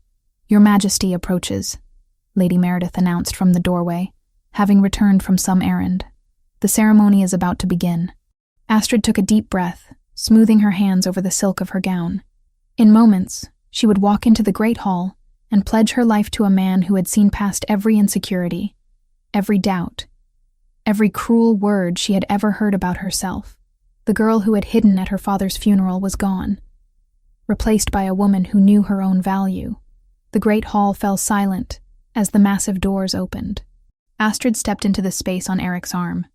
Speaker 1: "Your Majesty approaches," Lady Meredith announced from the doorway, having returned from some errand. "The ceremony is about to begin." Astrid took a deep breath, smoothing her hands over the silk of her gown. In moments, she would walk into the great hall and pledge her life to a man who had seen past every insecurity, every doubt, every cruel word she had ever heard about herself. The girl who had hidden at her father's funeral was gone, replaced by a woman who knew her own value. The great hall fell silent as the massive doors opened. Astrid stepped into the space on Eric's arm.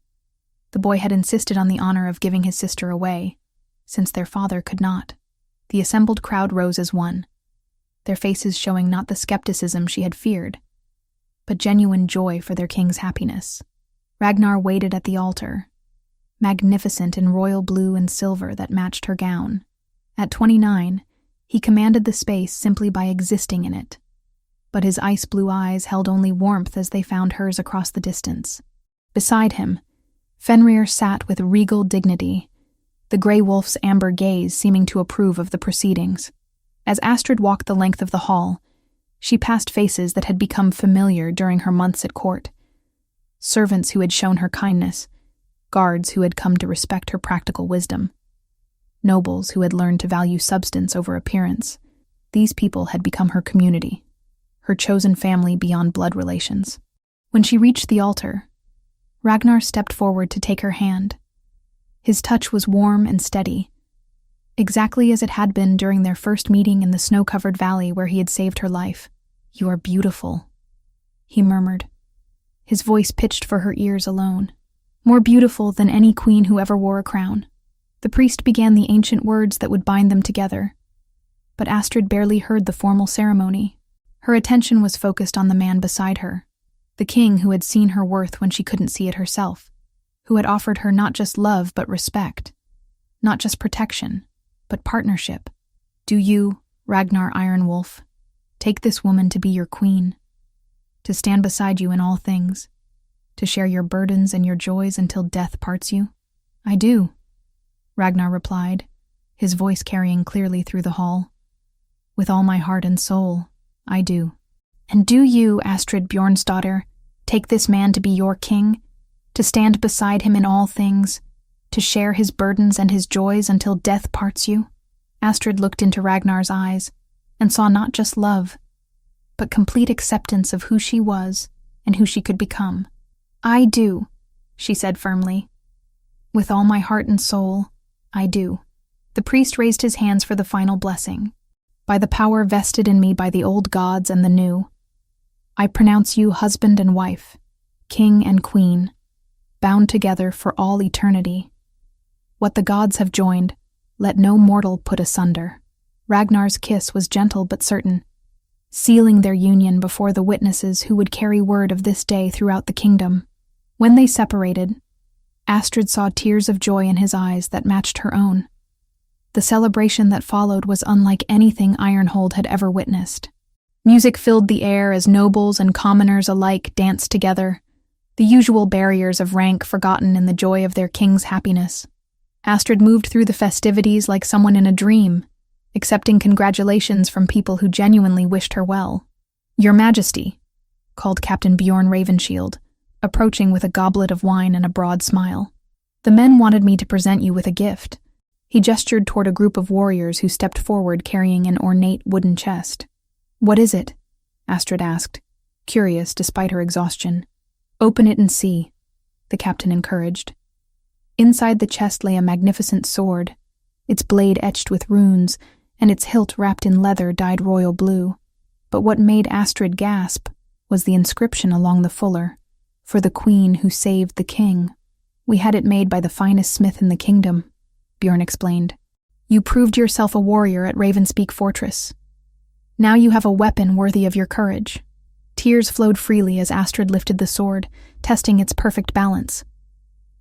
Speaker 1: The boy had insisted on the honor of giving his sister away, since their father could not. The assembled crowd rose as one, their faces showing not the skepticism she had feared, but genuine joy for their king's happiness. Ragnar waited at the altar, magnificent in royal blue and silver that matched her gown. At 29, he commanded the space simply by existing in it, but his ice-blue eyes held only warmth as they found hers across the distance. Beside him, Fenrir sat with regal dignity, the grey wolf's amber gaze seeming to approve of the proceedings. As Astrid walked the length of the hall, she passed faces that had become familiar during her months at court. Servants who had shown her kindness, guards who had come to respect her practical wisdom, nobles who had learned to value substance over appearance. These people had become her community, her chosen family beyond blood relations. When she reached the altar, Ragnar stepped forward to take her hand. His touch was warm and steady, exactly as it had been during their first meeting in the snow-covered valley where he had saved her life. "You are beautiful," he murmured, his voice pitched for her ears alone. "More beautiful than any queen who ever wore a crown." The priest began the ancient words that would bind them together, but Astrid barely heard the formal ceremony. Her attention was focused on the man beside her, the king who had seen her worth when she couldn't see it herself, who had offered her not just love but respect, not just protection, but partnership. "Do you, Ragnar Ironwolf, take this woman to be your queen, to stand beside you in all things, to share your burdens and your joys until death parts you?" "I do," Ragnar replied, his voice carrying clearly through the hall. "With all my heart and soul, I do." "And do you, Astrid Bjornsdottir, take this man to be your king, to stand beside him in all things, to share his burdens and his joys until death parts you?" Astrid looked into Ragnar's eyes and saw not just love, but complete acceptance of who she was and who she could become. "I do," she said firmly. "With all my heart and soul, I do." The priest raised his hands for the final blessing. "By the power vested in me by the old gods and the new, I pronounce you husband and wife, king and queen, bound together for all eternity. What the gods have joined, let no mortal put asunder." Ragnar's kiss was gentle but certain, sealing their union before the witnesses who would carry word of this day throughout the kingdom. When they separated, Astrid saw tears of joy in his eyes that matched her own. The celebration that followed was unlike anything Ironhold had ever witnessed. Music filled the air as nobles and commoners alike danced together, the usual barriers of rank forgotten in the joy of their king's happiness. Astrid moved through the festivities like someone in a dream, accepting congratulations from people who genuinely wished her well. "Your Majesty," called Captain Bjorn Ravenshield, approaching with a goblet of wine and a broad smile. "The men wanted me to present you with a gift." He gestured toward a group of warriors who stepped forward carrying an ornate wooden chest. "What is it?" Astrid asked, curious despite her exhaustion. "Open it and see," the captain encouraged. Inside the chest lay a magnificent sword, its blade etched with runes and its hilt wrapped in leather dyed royal blue. But what made Astrid gasp was the inscription along the fuller, "For the queen who saved the king." "We had it made by the finest smith in the kingdom," Bjorn explained. "You proved yourself a warrior at Ravenspeak Fortress. Now you have a weapon worthy of your courage." Tears flowed freely as Astrid lifted the sword, testing its perfect balance.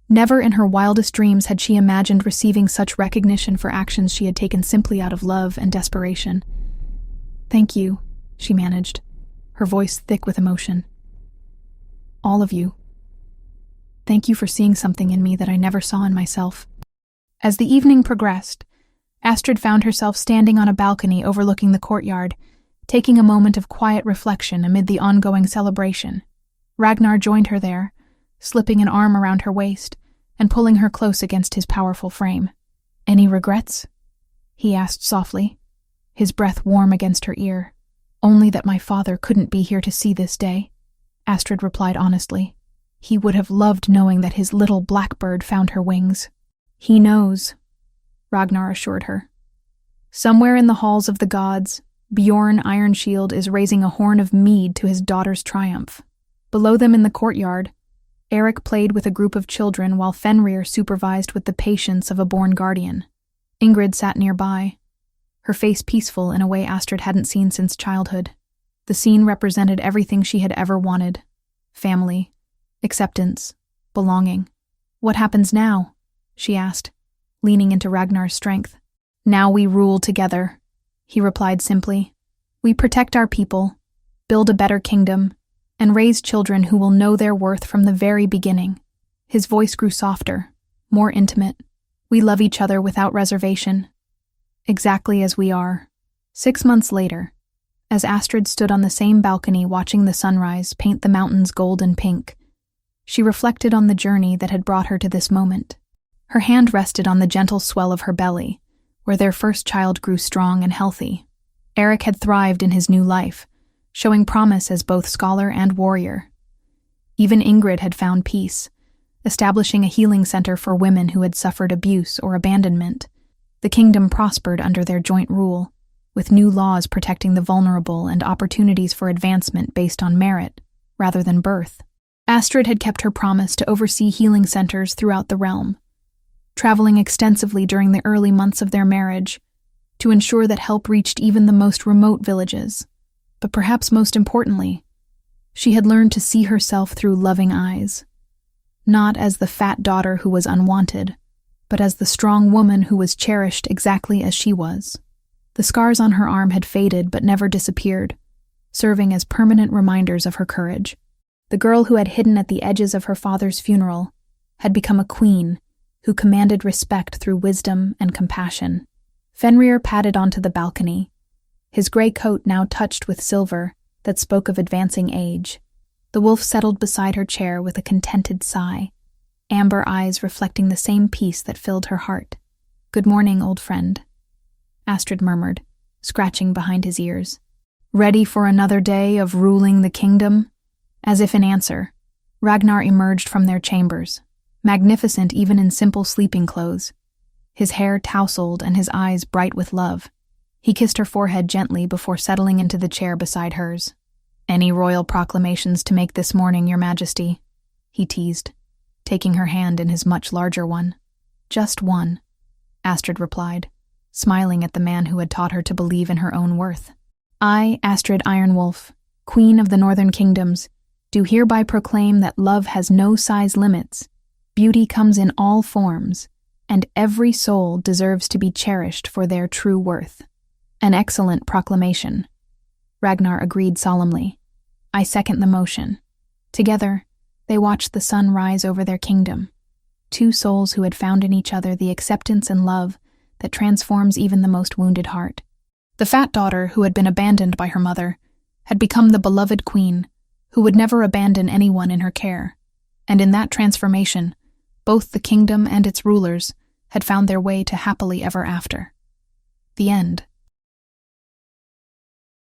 Speaker 1: Never in her wildest dreams had she imagined receiving such recognition for actions she had taken simply out of love and desperation. "Thank you," she managed, her voice thick with emotion. "All of you. Thank you for seeing something in me that I never saw in myself." As the evening progressed, Astrid found herself standing on a balcony overlooking the courtyard, taking a moment of quiet reflection amid the ongoing celebration. Ragnar joined her there, slipping an arm around her waist and pulling her close against his powerful frame. "Any regrets?" he asked softly, his breath warm against her ear. "Only that my father couldn't be here to see this day," Astrid replied honestly. "He would have loved knowing that his little blackbird found her wings." "He knows," Ragnar assured her. "Somewhere in the halls of the gods, Bjorn Ironshield is raising a horn of mead to his daughter's triumph." Below them in the courtyard, Eric played with a group of children while Fenrir supervised with the patience of a born guardian. Ingrid sat nearby, her face peaceful in a way Astrid hadn't seen since childhood. The scene represented everything she had ever wanted: family, acceptance, belonging. "What happens now?" she asked, leaning into Ragnar's strength. "Now we rule together," he replied simply. "We protect our people, build a better kingdom, and raise children who will know their worth from the very beginning." His voice grew softer, more intimate. "We love each other without reservation, exactly as we are." 6 months later, as Astrid stood on the same balcony watching the sunrise paint the mountains gold and pink, she reflected on the journey that had brought her to this moment. Her hand rested on the gentle swell of her belly, where their first child grew strong and healthy. Eric had thrived in his new life, showing promise as both scholar and warrior. Even Ingrid had found peace, establishing a healing center for women who had suffered abuse or abandonment. The kingdom prospered under their joint rule, with new laws protecting the vulnerable and opportunities for advancement based on merit, rather than birth. Astrid had kept her promise to oversee healing centers throughout the realm, traveling extensively during the early months of their marriage to ensure that help reached even the most remote villages. But perhaps most importantly, she had learned to see herself through loving eyes, not as the fat daughter who was unwanted, but as the strong woman who was cherished exactly as she was. The scars on her arm had faded but never disappeared, serving as permanent reminders of her courage. The girl who had hidden at the edges of her father's funeral had become a queen who commanded respect through wisdom and compassion. Fenrir padded onto the balcony, his gray coat now touched with silver that spoke of advancing age. The wolf settled beside her chair with a contented sigh, amber eyes reflecting the same peace that filled her heart. "Good morning, old friend," Astrid murmured, scratching behind his ears. "Ready for another day of ruling the kingdom?" As if in answer, Ragnar emerged from their chambers, magnificent even in simple sleeping clothes, his hair tousled and his eyes bright with love. He kissed her forehead gently before settling into the chair beside hers. "Any royal proclamations to make this morning, Your Majesty?" he teased, taking her hand in his much larger one. "Just one," Astrid replied, smiling at the man who had taught her to believe in her own worth. "I, Astrid Ironwolf, Queen of the Northern Kingdoms, do hereby proclaim that love has no size limits, beauty comes in all forms, and every soul deserves to be cherished for their true worth." "An excellent proclamation," Ragnar agreed solemnly. "I second the motion." Together, they watched the sun rise over their kingdom, two souls who had found in each other the acceptance and love that transforms even the most wounded heart. The fat daughter, who had been abandoned by her mother, had become the beloved queen, who would never abandon anyone in her care. And in that transformation, both the kingdom and its rulers had found their way to happily ever after. The end.